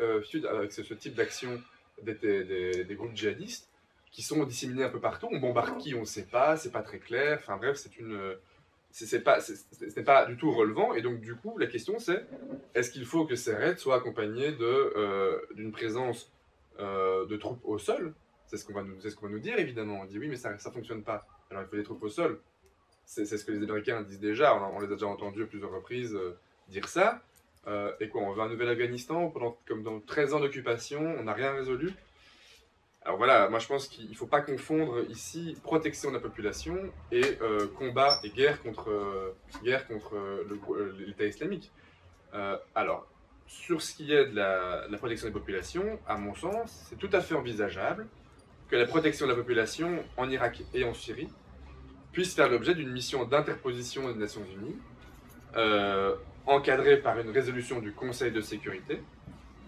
avec ce type d'action des groupes djihadistes qui sont disséminés un peu partout. On bombarde qui, on ne sait pas, c'est pas très clair. Enfin bref, ce n'est pas du tout relevant, et donc du coup la question c'est, est-ce qu'il faut que ces raids soient accompagnés d'une présence de troupes au sol? C'est ce qu'on va nous dire évidemment, on dit oui mais ça ne fonctionne pas, alors il faut des troupes au sol. C'est ce que les Américains disent déjà, on les a déjà entendus à plusieurs reprises dire ça. Et quoi, on veut un nouvel Afghanistan, comme dans 13 ans d'occupation, on n'a rien résolu? Alors voilà, moi je pense qu'il ne faut pas confondre ici protection de la population et combat et guerre contre l'État islamique. Alors, sur ce qui est de la protection des populations, à mon sens, c'est tout à fait envisageable que la protection de la population en Irak et en Syrie puisse faire l'objet d'une mission d'interposition des Nations Unies, encadrée par une résolution du Conseil de sécurité.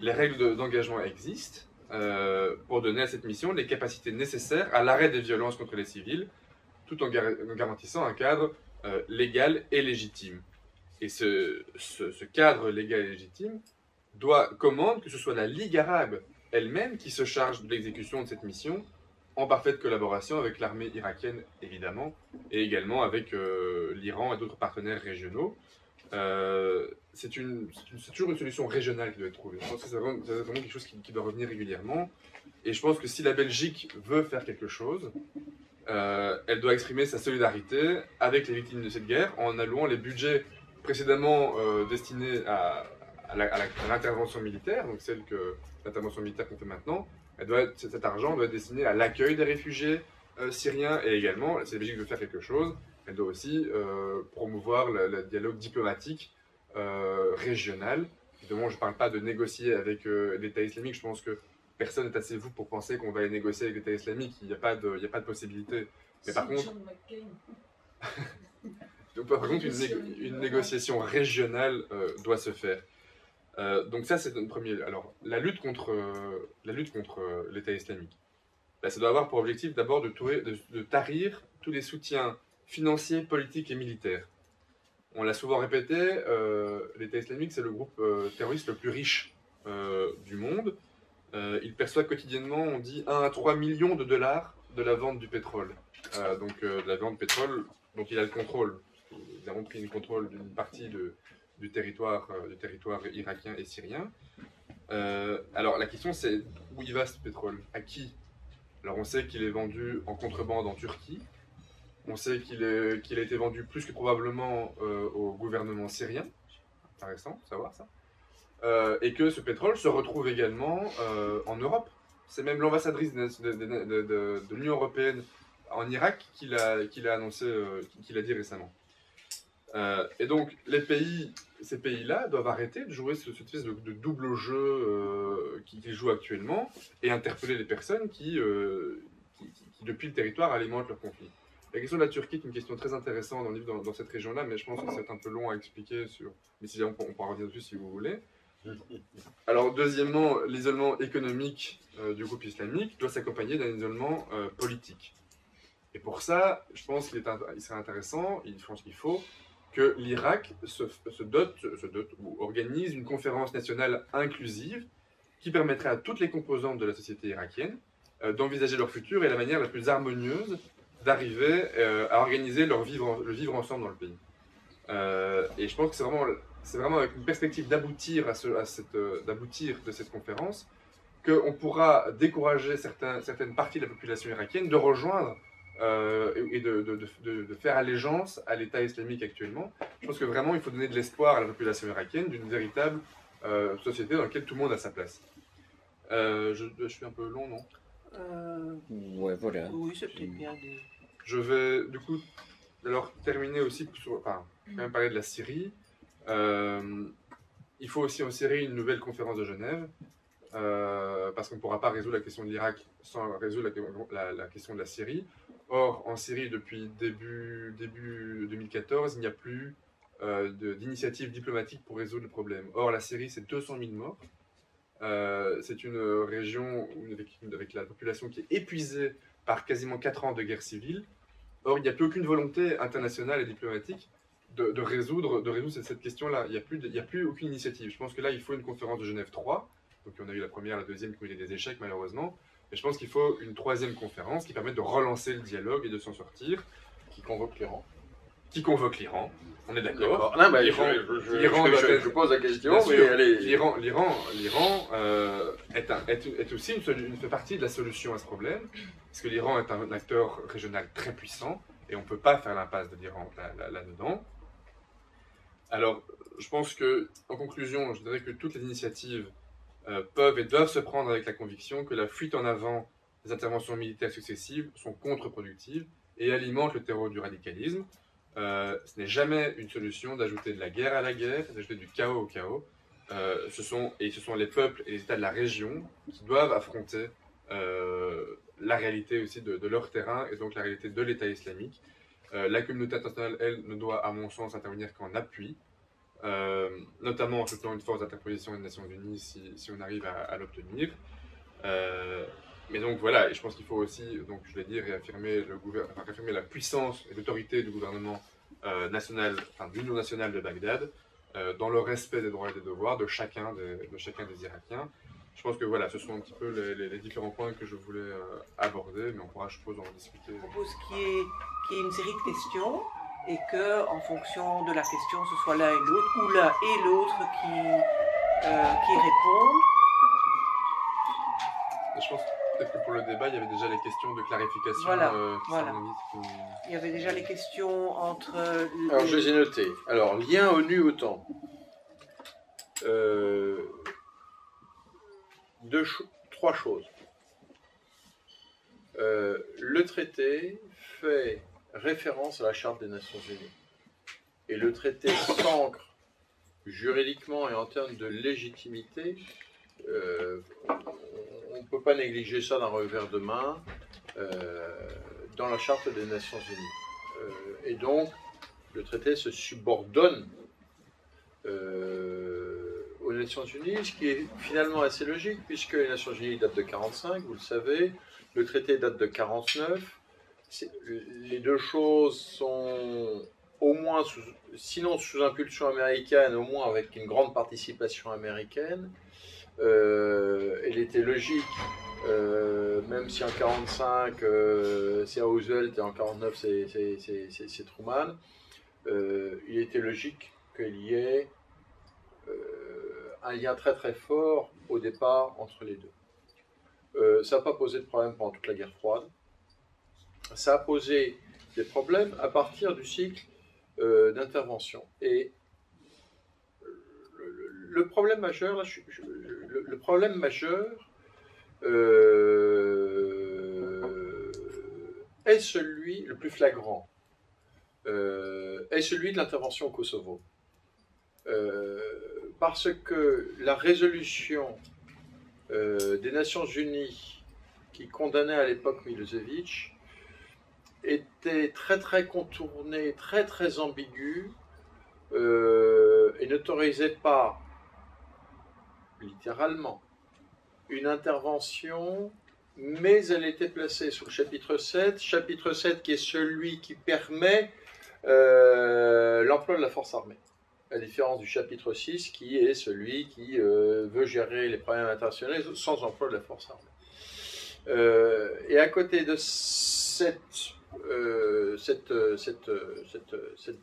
Les règles d'engagement existent pour donner à cette mission les capacités nécessaires à l'arrêt des violences contre les civils, tout en garantissant un cadre légal et légitime. Et ce cadre légal et légitime commande que ce soit la Ligue arabe elle-même qui se charge de l'exécution de cette mission, en parfaite collaboration avec l'armée irakienne, évidemment, et également avec l'Iran et d'autres partenaires régionaux. C'est toujours une solution régionale qui doit être trouvée. Je pense que c'est vraiment quelque chose qui doit revenir régulièrement. Et je pense que si la Belgique veut faire quelque chose, elle doit exprimer sa solidarité avec les victimes de cette guerre en allouant les budgets précédemment destinés à l'intervention militaire, donc l'intervention militaire qu'on fait maintenant. Cet argent doit être destiné à l'accueil des réfugiés syriens, et également, si la Belgique veut faire quelque chose, elle doit aussi promouvoir le dialogue diplomatique régional. Évidemment, je ne parle pas de négocier avec l'État islamique. Je pense que personne n'est assez fou pour penser qu'on va aller négocier avec l'État islamique. Il n'y a pas de possibilité. Mais par contre, une négociation régionale doit se faire. Donc ça, c'est un premier. Alors, la lutte contre l'État islamique, ça doit avoir pour objectif d'abord de tarir tous les soutiens financiers, politiques et militaires. On l'a souvent répété, l'État islamique, c'est le groupe terroriste le plus riche du monde. Il perçoit quotidiennement, on dit, 1 à 3 millions de dollars de la vente du pétrole. De la vente de pétrole dont il a le contrôle. Ils ont pris le contrôle d'une partie du territoire irakien et syrien. Alors la question c'est, où il va ce pétrole? À qui? Alors on sait qu'il est vendu en contrebande en Turquie. On sait qu'il a été vendu plus que probablement au gouvernement syrien. Intéressant de savoir ça. Et que ce pétrole se retrouve également en Europe. C'est même l'ambassadrice de l'Union européenne en Irak qui l'a annoncé, qui l'a dit récemment. Et donc, ces pays-là doivent arrêter de jouer cette espèce de double jeu qu'ils jouent actuellement et interpeller les personnes qui depuis le territoire, alimentent leur conflit. La question de la Turquie est une question très intéressante dans le livre dans cette région-là, mais je pense que c'est un peu long à expliquer. Mais si on pourra revenir dessus si vous voulez. Alors, deuxièmement, l'isolement économique du groupe islamique doit s'accompagner d'un isolement politique. Et pour ça, je pense qu'il serait intéressant, je pense qu'il faut que l'Irak se dote ou organise une conférence nationale inclusive qui permettrait à toutes les composantes de la société irakienne d'envisager leur futur et la manière la plus harmonieuse d'arriver à organiser le vivre ensemble dans le pays. Et je pense que c'est vraiment avec une perspective d'aboutir de cette conférence qu'on pourra décourager certaines parties de la population irakienne de rejoindre et de faire allégeance à l'État islamique actuellement. Je pense que vraiment il faut donner de l'espoir à la population irakienne d'une véritable société dans laquelle tout le monde a sa place. Je suis un peu long, non? Ouais, voilà. Oui, c'est peut-être bien de... Je vais du coup alors terminer aussi quand même parler de la Syrie. Il faut aussi en Syrie une nouvelle conférence de Genève, parce qu'on ne pourra pas résoudre la question de l'Irak sans résoudre la question de la Syrie. Or, en Syrie, depuis début 2014, il n'y a plus d'initiative diplomatique pour résoudre le problème. Or, la Syrie, c'est 200 000 morts. C'est une région avec la population qui est épuisée par quasiment 4 ans de guerre civile. Or, il n'y a plus aucune volonté internationale et diplomatique de résoudre cette question-là. Il n'y a plus aucune initiative. Je pense que là, il faut une conférence de Genève 3. Donc, on a eu la première, la deuxième qui ont été des échecs, malheureusement. Mais je pense qu'il faut une troisième conférence qui permette de relancer le dialogue et de s'en sortir. Qui convoque l'Iran. Qui convoque l'Iran. On est d'accord. Non, mais je pose la question, mais allez. L'Iran est aussi fait partie de la solution à ce problème, parce que l'Iran est un acteur régional très puissant, et on ne peut pas faire l'impasse de l'Iran là-dedans. Alors, je pense que, en conclusion, je dirais que toutes les initiatives peuvent et doivent se prendre avec la conviction que la fuite en avant des interventions militaires successives sont contre-productives et alimentent le terreau du radicalisme. Ce n'est jamais une solution d'ajouter de la guerre à la guerre, d'ajouter du chaos au chaos. ce sont les peuples et les États de la région qui doivent affronter la réalité aussi de leur terrain et donc la réalité de l'État islamique. La communauté internationale, elle, ne doit, à mon sens, intervenir qu'en appui, notamment en soutenant une force d'interposition des Nations Unies si on arrive à l'obtenir. Mais donc voilà, et je pense qu'il faut aussi, donc je l'ai dit, réaffirmer la puissance et l'autorité du gouvernement national, enfin de l'Union nationale de Bagdad, dans le respect des droits et des devoirs de chacun des Irakiens. Je pense que voilà, ce sont un petit peu les différents points que je voulais aborder, mais on pourra, je suppose, en discuter. Je propose qu'il y ait une série de questions et que, en fonction de la question, ce soit l'un et l'autre, ou l'un et l'autre qui répondent. Et je pense peut-être que pour le débat, il y avait déjà les questions de clarification. Voilà, qui voilà. sont mises. Il y avait déjà les questions entre... Alors, je les ai notées. Alors, lien ONU-OTAN. Trois choses. Le traité fait référence à la Charte des Nations Unies. Et le traité s'ancre juridiquement et en termes de légitimité. On ne peut pas négliger ça d'un revers de main dans la Charte des Nations Unies. Et donc, le traité se subordonne aux Nations Unies, ce qui est finalement assez logique, puisque les Nations Unies datent de 1945, vous le savez, le traité date de 1949. Les deux choses sont au moins, sinon sous impulsion américaine, au moins avec une grande participation américaine. Il était logique, même si en 1945 c'est Roosevelt et en 1949 c'est Truman, il était logique qu'il y ait un lien très très fort au départ entre les deux. Ça n'a pas posé de problème pendant toute la guerre froide. Ça a posé des problèmes à partir du cycle d'intervention. Et le problème majeur, là, le problème majeur est celui, le plus flagrant, est celui de l'intervention au Kosovo. Parce que la résolution des Nations Unies qui condamnait à l'époque Milosevic était très très contournée, très très ambiguë et n'autorisait pas littéralement une intervention, mais elle était placée sous le chapitre 7 qui est celui qui permet l'emploi de la force armée, à la différence du chapitre 6 qui est celui qui veut gérer les problèmes internationaux sans emploi de la force armée. Et à côté de cette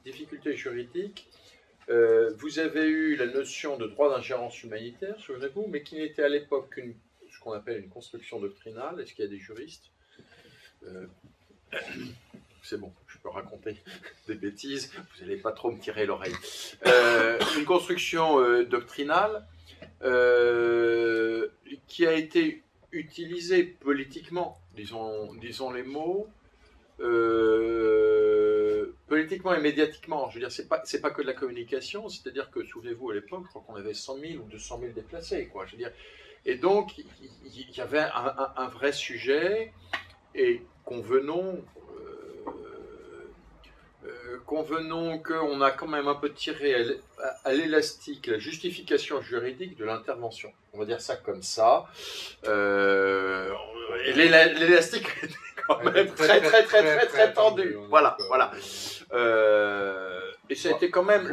difficulté juridique, vous avez eu la notion de droit d'ingérence humanitaire, souvenez-vous, mais qui n'était à l'époque qu'une, ce qu'on appelle une construction doctrinale. Est-ce qu'il y a des juristes C'est bon, je peux raconter des bêtises, vous n'allez pas trop me tirer l'oreille. Une construction doctrinale qui a été utilisée politiquement, disons les mots, politiquement et médiatiquement. Je veux dire, c'est pas que de la communication, c'est-à-dire que, souvenez-vous, à l'époque, je crois qu'on avait 100 000 ou 200 000 déplacés, quoi. Je veux dire. Et donc, il y avait un vrai sujet, et convenons qu'on a quand même un peu tiré à l'élastique la justification juridique de l'intervention. On va dire ça comme ça. Et l'élastique était quand même très tendu. Voilà. Et ça a été quand même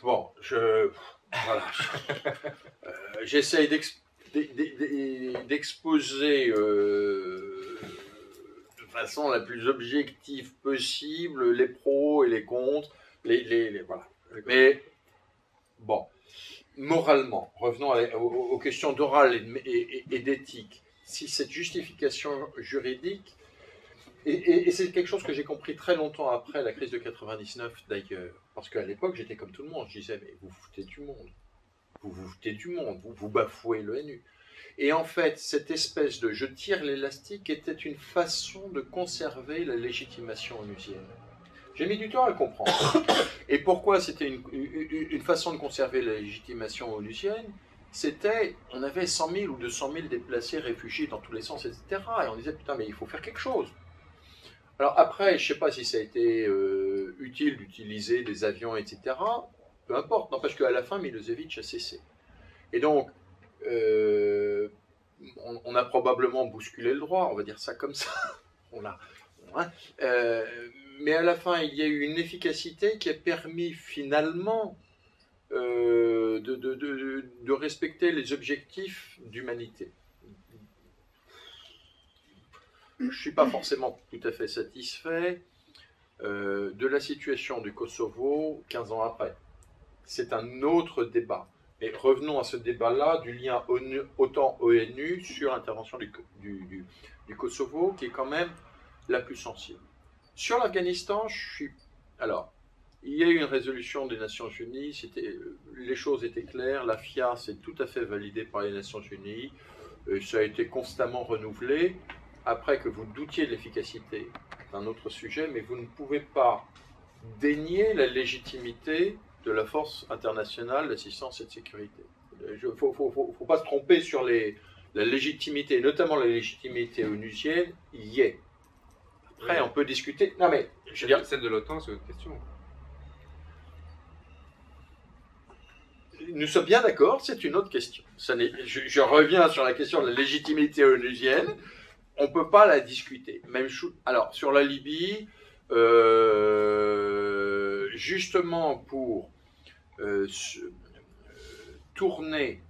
Bon, voilà. J'essaye d'exposer de façon la plus objective possible les pros et les contre, voilà. Mais bon, moralement, revenons aux questions d'oral et d'éthique. Si cette justification juridique, et c'est quelque chose que j'ai compris très longtemps après la crise de 99 d'ailleurs, parce qu'à l'époque j'étais comme tout le monde, je disais mais vous foutez du monde, vous bafouez l'ONU. Et en fait, cette espèce de « je tire l'élastique » était une façon de conserver la légitimation onusienne. J'ai mis du temps à le comprendre. Et pourquoi c'était une façon de conserver la légitimation onusienne? C'était, on avait 100 000 ou 200 000 déplacés, réfugiés dans tous les sens, etc. Et on disait, putain, mais il faut faire quelque chose. Alors après, je ne sais pas si ça a été utile d'utiliser des avions, etc. Peu importe, n'empêche qu'à la fin, Milosevic a cessé. Et donc, on a probablement bousculé le droit, on va dire ça comme ça. Mais à la fin, il y a eu une efficacité qui a permis finalement de respecter les objectifs d'humanité. Je ne suis pas forcément tout à fait satisfait de la situation du Kosovo 15 ans après. C'est un autre débat. Mais revenons à ce débat-là du lien OTAN-ONU sur l'intervention du Kosovo, qui est quand même la plus sensible. Sur l'Afghanistan, alors, il y a eu une résolution des Nations Unies, les choses étaient claires, la FIA s'est tout à fait validée par les Nations Unies, ça a été constamment renouvelé. Après que vous doutiez de l'efficacité d'un autre sujet, mais vous ne pouvez pas dénier la légitimité de la force internationale d'assistance et de sécurité. Il ne faut pas se tromper sur la légitimité, notamment la légitimité onusienne, il y est. Après, on peut discuter. Non, mais je veux dire, celle de l'OTAN, c'est une question. Nous sommes bien d'accord, c'est une autre question. Je reviens sur la question de la légitimité onusienne. On ne peut pas la discuter. Même chose. Alors, sur la Libye, justement pour tourner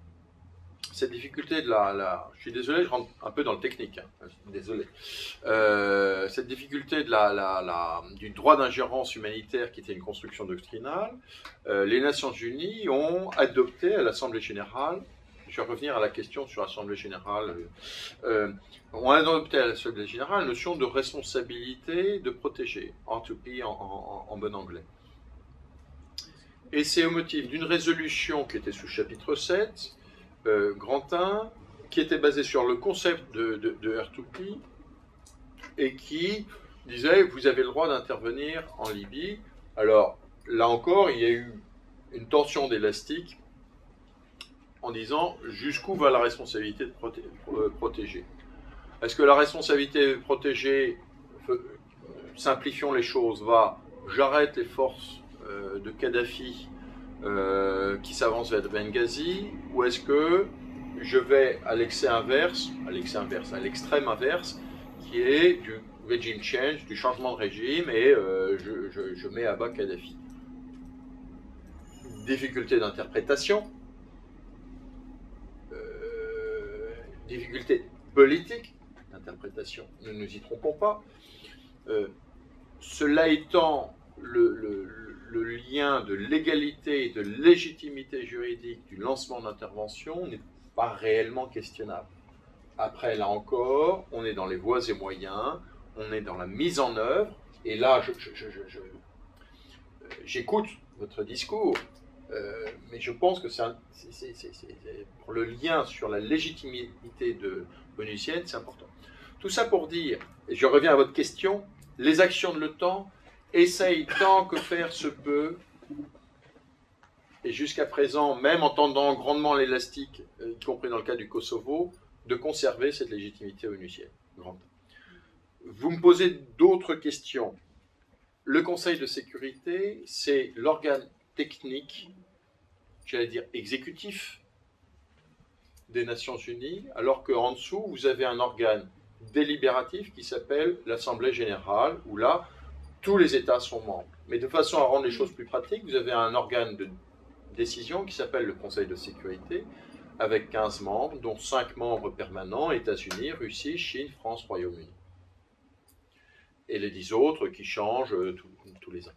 cette difficulté de je suis désolé, je rentre un peu dans le technique. Hein, désolé. Cette difficulté du droit d'ingérence humanitaire qui était une construction doctrinale, les Nations Unies ont adopté à l'Assemblée Générale, je vais revenir à la question sur l'Assemblée Générale, ont adopté à l'Assemblée Générale la notion de responsabilité de protéger, R2P en bon anglais. Et c'est au motif d'une résolution qui était sous chapitre 7, Grand 1, qui était basée sur le concept de R2P et qui disait vous avez le droit d'intervenir en Libye. Alors là encore, il y a eu une tension d'élastique en disant jusqu'où va la responsabilité de protéger. Est-ce que la responsabilité de protéger, simplifions les choses, va j'arrête les forces de Kadhafi qui s'avancent vers Benghazi, ou est-ce que je vais à l'extrême inverse, qui est du regime change, du changement de régime, et je mets à bas Kadhafi. Difficulté d'interprétation, difficulté politique d'interprétation, ne nous y trompons pas. Cela étant, le lien de légalité et de légitimité juridique du lancement d'intervention n'est pas réellement questionnable. Après, là encore, on est dans les voies et moyens, on est dans la mise en œuvre, et là, j'écoute votre discours, mais je pense que pour le lien sur la légitimité onusienne, c'est important. Tout ça pour dire, et je reviens à votre question, les actions de l'OTAN essayent tant que faire se peut, et jusqu'à présent, même en tendant grandement l'élastique, y compris dans le cas du Kosovo, de conserver cette légitimité onusienne. Vous me posez d'autres questions. Le Conseil de sécurité, c'est l'organe technique, j'allais dire exécutif, des Nations Unies, alors qu'en dessous, vous avez un organe délibératif qui s'appelle l'Assemblée Générale, où là, tous les États sont membres. Mais de façon à rendre les choses plus pratiques, vous avez un organe de décision qui s'appelle le Conseil de sécurité, avec 15 membres, dont 5 membres permanents, États-Unis, Russie, Chine, France, Royaume-Uni. Et les 10 autres qui changent tous les ans.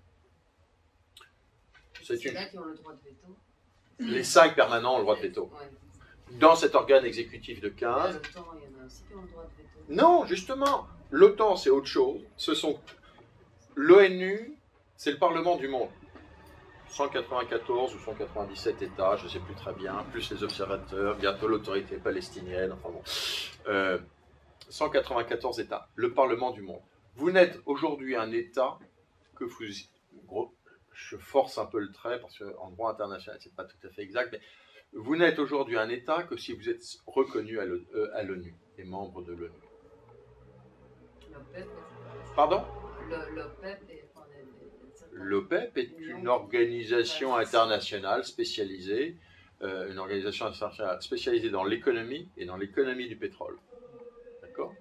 C'est là qui ont le droit de veto. Les 5 permanents ont le droit de veto. Ouais. Dans cet organe exécutif de 15... L'OTAN, il y en a aussi qui ont le droit de veto. Non, justement, l'OTAN, c'est autre chose. L'ONU, c'est le Parlement du monde. 194 ou 197 États, je ne sais plus très bien, plus les observateurs, bientôt l'autorité palestinienne, enfin bon. 194 États, le Parlement du monde. Vous n'êtes aujourd'hui un État que vous... Gros, je force un peu le trait, parce qu'en droit international, c'est pas tout à fait exact, mais vous n'êtes aujourd'hui un État que si vous êtes reconnu à l'ONU, et membre de l'ONU. Pardon? L'OPEP est une organisation internationale spécialisée, dans l'économie et dans l'économie du pétrole. D'accord?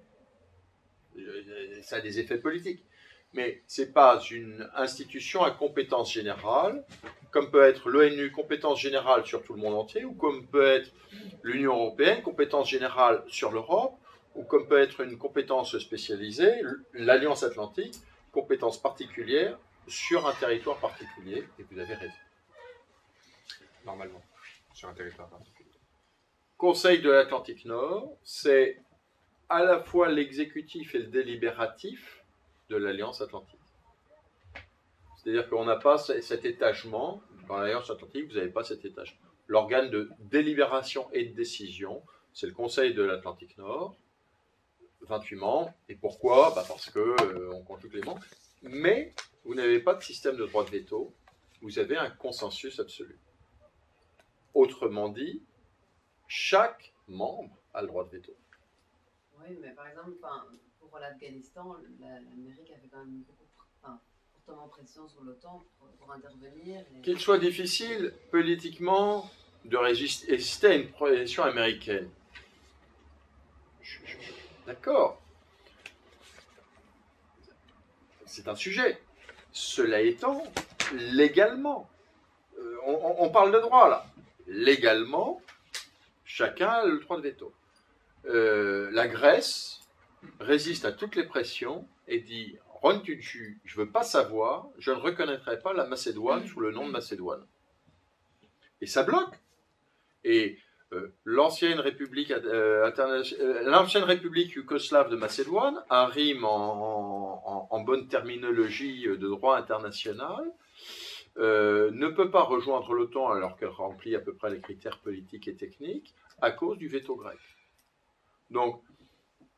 Ça a des effets politiques. Mais ce n'est pas une institution à compétence générale, comme peut être l'ONU, compétence générale sur tout le monde entier, ou comme peut être l'Union européenne, compétence générale sur l'Europe, ou comme peut être une compétence spécialisée, l'Alliance Atlantique, compétence particulière sur un territoire particulier, et vous avez raison. Normalement, sur un territoire particulier. Conseil de l'Atlantique Nord, c'est à la fois l'exécutif et le délibératif de l'Alliance Atlantique. C'est-à-dire qu'on n'a pas cet étagement, dans l'Alliance Atlantique, vous n'avez pas cet étagement. L'organe de délibération et de décision, c'est le Conseil de l'Atlantique Nord, 28 membres. Et pourquoi? Parce qu'on compte tous les membres. Mais vous n'avez pas de système de droit de veto, vous avez un consensus absolu. Autrement dit, chaque membre a le droit de veto. Oui, mais par exemple, pour l'Afghanistan, l'Amérique avait quand même fortement pression sur l'OTAN pour intervenir. Qu'il soit difficile politiquement de résister à une pression américaine. D'accord. C'est un sujet. Cela étant, légalement, on parle de droit là. Légalement, chacun a le droit de veto. La Grèce résiste à toutes les pressions et dit « Ron Tutu, je ne veux pas savoir, je ne reconnaîtrai pas la Macédoine sous le nom de Macédoine. » Et ça bloque. Et l'ancienne république yougoslave de Macédoine arrive en bonne terminologie de droit international, ne peut pas rejoindre l'OTAN alors qu'elle remplit à peu près les critères politiques et techniques à cause du veto grec. Donc,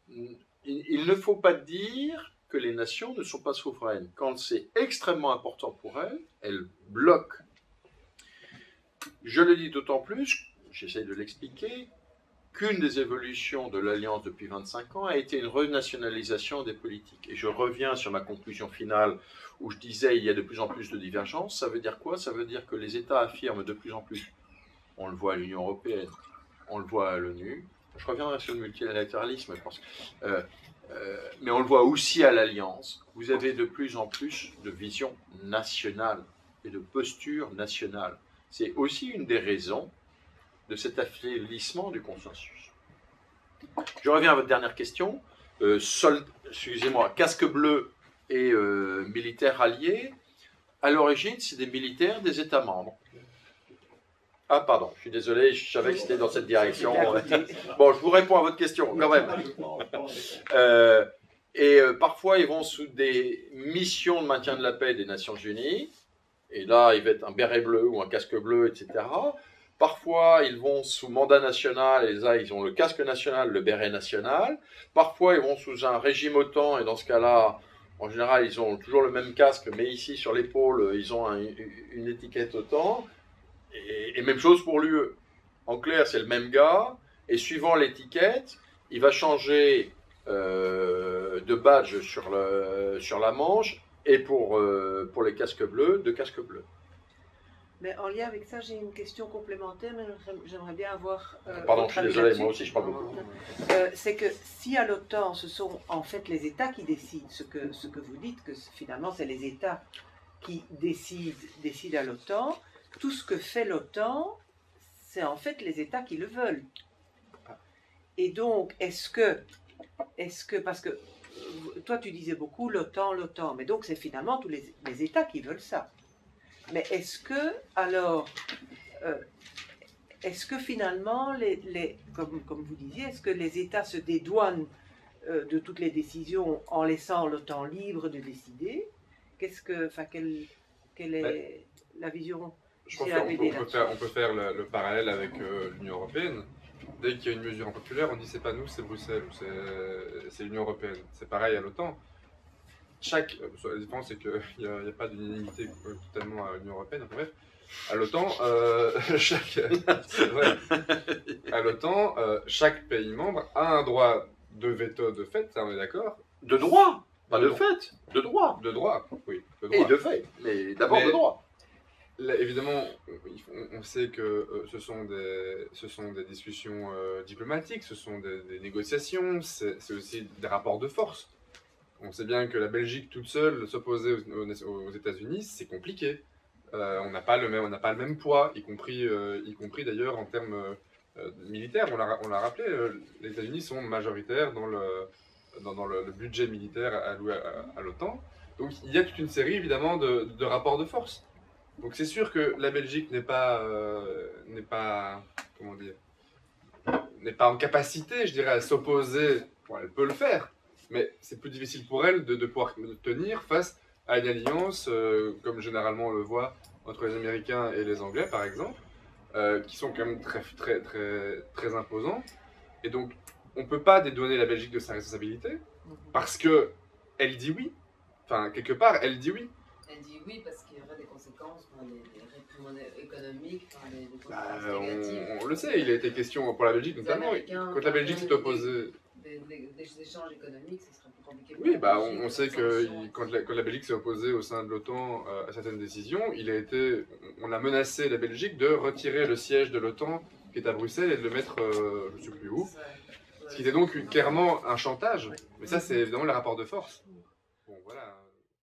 il ne faut pas dire que les nations ne sont pas souveraines. Quand c'est extrêmement important pour elles, elles bloquent. Je le dis d'autant plus, j'essaie de l'expliquer, qu'une des évolutions de l'Alliance depuis 25 ans a été une renationalisation des politiques. Et je reviens sur ma conclusion finale où je disais il y a de plus en plus de divergences. Ça veut dire quoi? Ça veut dire que les États affirment de plus en plus, on le voit à l'Union européenne, on le voit à l'ONU, je reviendrai sur le multilatéralisme, je pense. Mais on le voit aussi à l'Alliance. Vous avez de plus en plus de vision nationale et de posture nationale. C'est aussi une des raisons de cet affaiblissement du consensus. Je reviens à votre dernière question. Excusez-moi, casque bleu et militaires alliés, à l'origine, c'est des militaires des États membres. Ah, pardon, je suis désolé, je savais que c'était dans cette direction. Bon, je vous réponds à votre question, quand même. Parfois, ils vont sous des missions de maintien de la paix des Nations Unies, et là, ils vont être un béret bleu ou un casque bleu, etc. Parfois, ils vont sous mandat national, et là, ils ont le casque national, le béret national. Parfois, ils vont sous un régime OTAN, et dans ce cas-là, en général, ils ont toujours le même casque, mais ici, sur l'épaule, ils ont une étiquette OTAN. Et même chose pour l'UE. En clair, c'est le même gars, et suivant l'étiquette, il va changer de badge sur la manche, et pour les casques bleus, de casque bleu. Mais en lien avec ça, j'ai une question complémentaire, mais j'aimerais bien avoir... Pardon, je suis désolé, moi aussi je parle beaucoup. C'est que si à l'OTAN, ce sont en fait les États qui décident, ce que vous dites, que finalement c'est les États qui décident à l'OTAN, tout ce que fait l'OTAN, c'est en fait les États qui le veulent. Et donc, est-ce que, parce que toi tu disais beaucoup l'OTAN, mais donc c'est finalement tous les États qui veulent ça. Mais est-ce que, alors, est-ce que finalement, comme vous disiez, est-ce que les États se dédouanent de toutes les décisions en laissant l'OTAN libre de décider? Quelle est la vision? Je pense qu'on peut faire le parallèle avec l'Union européenne. Dès qu'il y a une mesure impopulaire, on dit c'est pas nous, c'est Bruxelles, ou c'est l'Union européenne. C'est pareil à l'OTAN. la différence c'est qu'il n'y a pas d'unanimité totalement à l'Union Européenne, enfin, bref, à l'OTAN, chaque pays membre a un droit de veto de fait, ça on est d'accord. De droit, pas de fait, de droit. De droit, oui. De droit. Et de fait, mais d'abord de droit. Là, évidemment, on sait que ce sont des discussions diplomatiques, ce sont des négociations, c'est aussi des rapports de force. On sait bien que la Belgique toute seule s'opposer aux États-Unis, c'est compliqué. On n'a pas le même poids, y compris d'ailleurs en termes militaires. On l'a rappelé, les États-Unis sont majoritaires dans le budget militaire alloué à l'OTAN. Donc il y a toute une série évidemment de rapports de force. Donc c'est sûr que la Belgique n'est pas en capacité, je dirais, à s'opposer. Bon, elle peut le faire, mais c'est plus difficile pour elle de pouvoir tenir face à une alliance, comme généralement on le voit entre les Américains et les Anglais, par exemple, qui sont quand même très, très, très, très imposants. Et donc, on ne peut pas dédouaner la Belgique de sa responsabilité, parce que elle dit oui. Enfin, quelque part, elle dit oui. Elle dit oui parce qu'il y aurait des conséquences, des réprimandes économiques, des conséquences négatives. On le sait, il a été question pour la Belgique notamment. Quand la Belgique s'est opposée... Des échanges économiques, ce serait plus compliqué. Oui, on sait que quand la Belgique s'est opposée au sein de l'OTAN à certaines décisions, on a menacé la Belgique de retirer le siège de l'OTAN qui est à Bruxelles et de le mettre je ne sais plus où. Ce qui était donc clairement un chantage. Mais ça, c'est évidemment le rapport de force. Bon, voilà.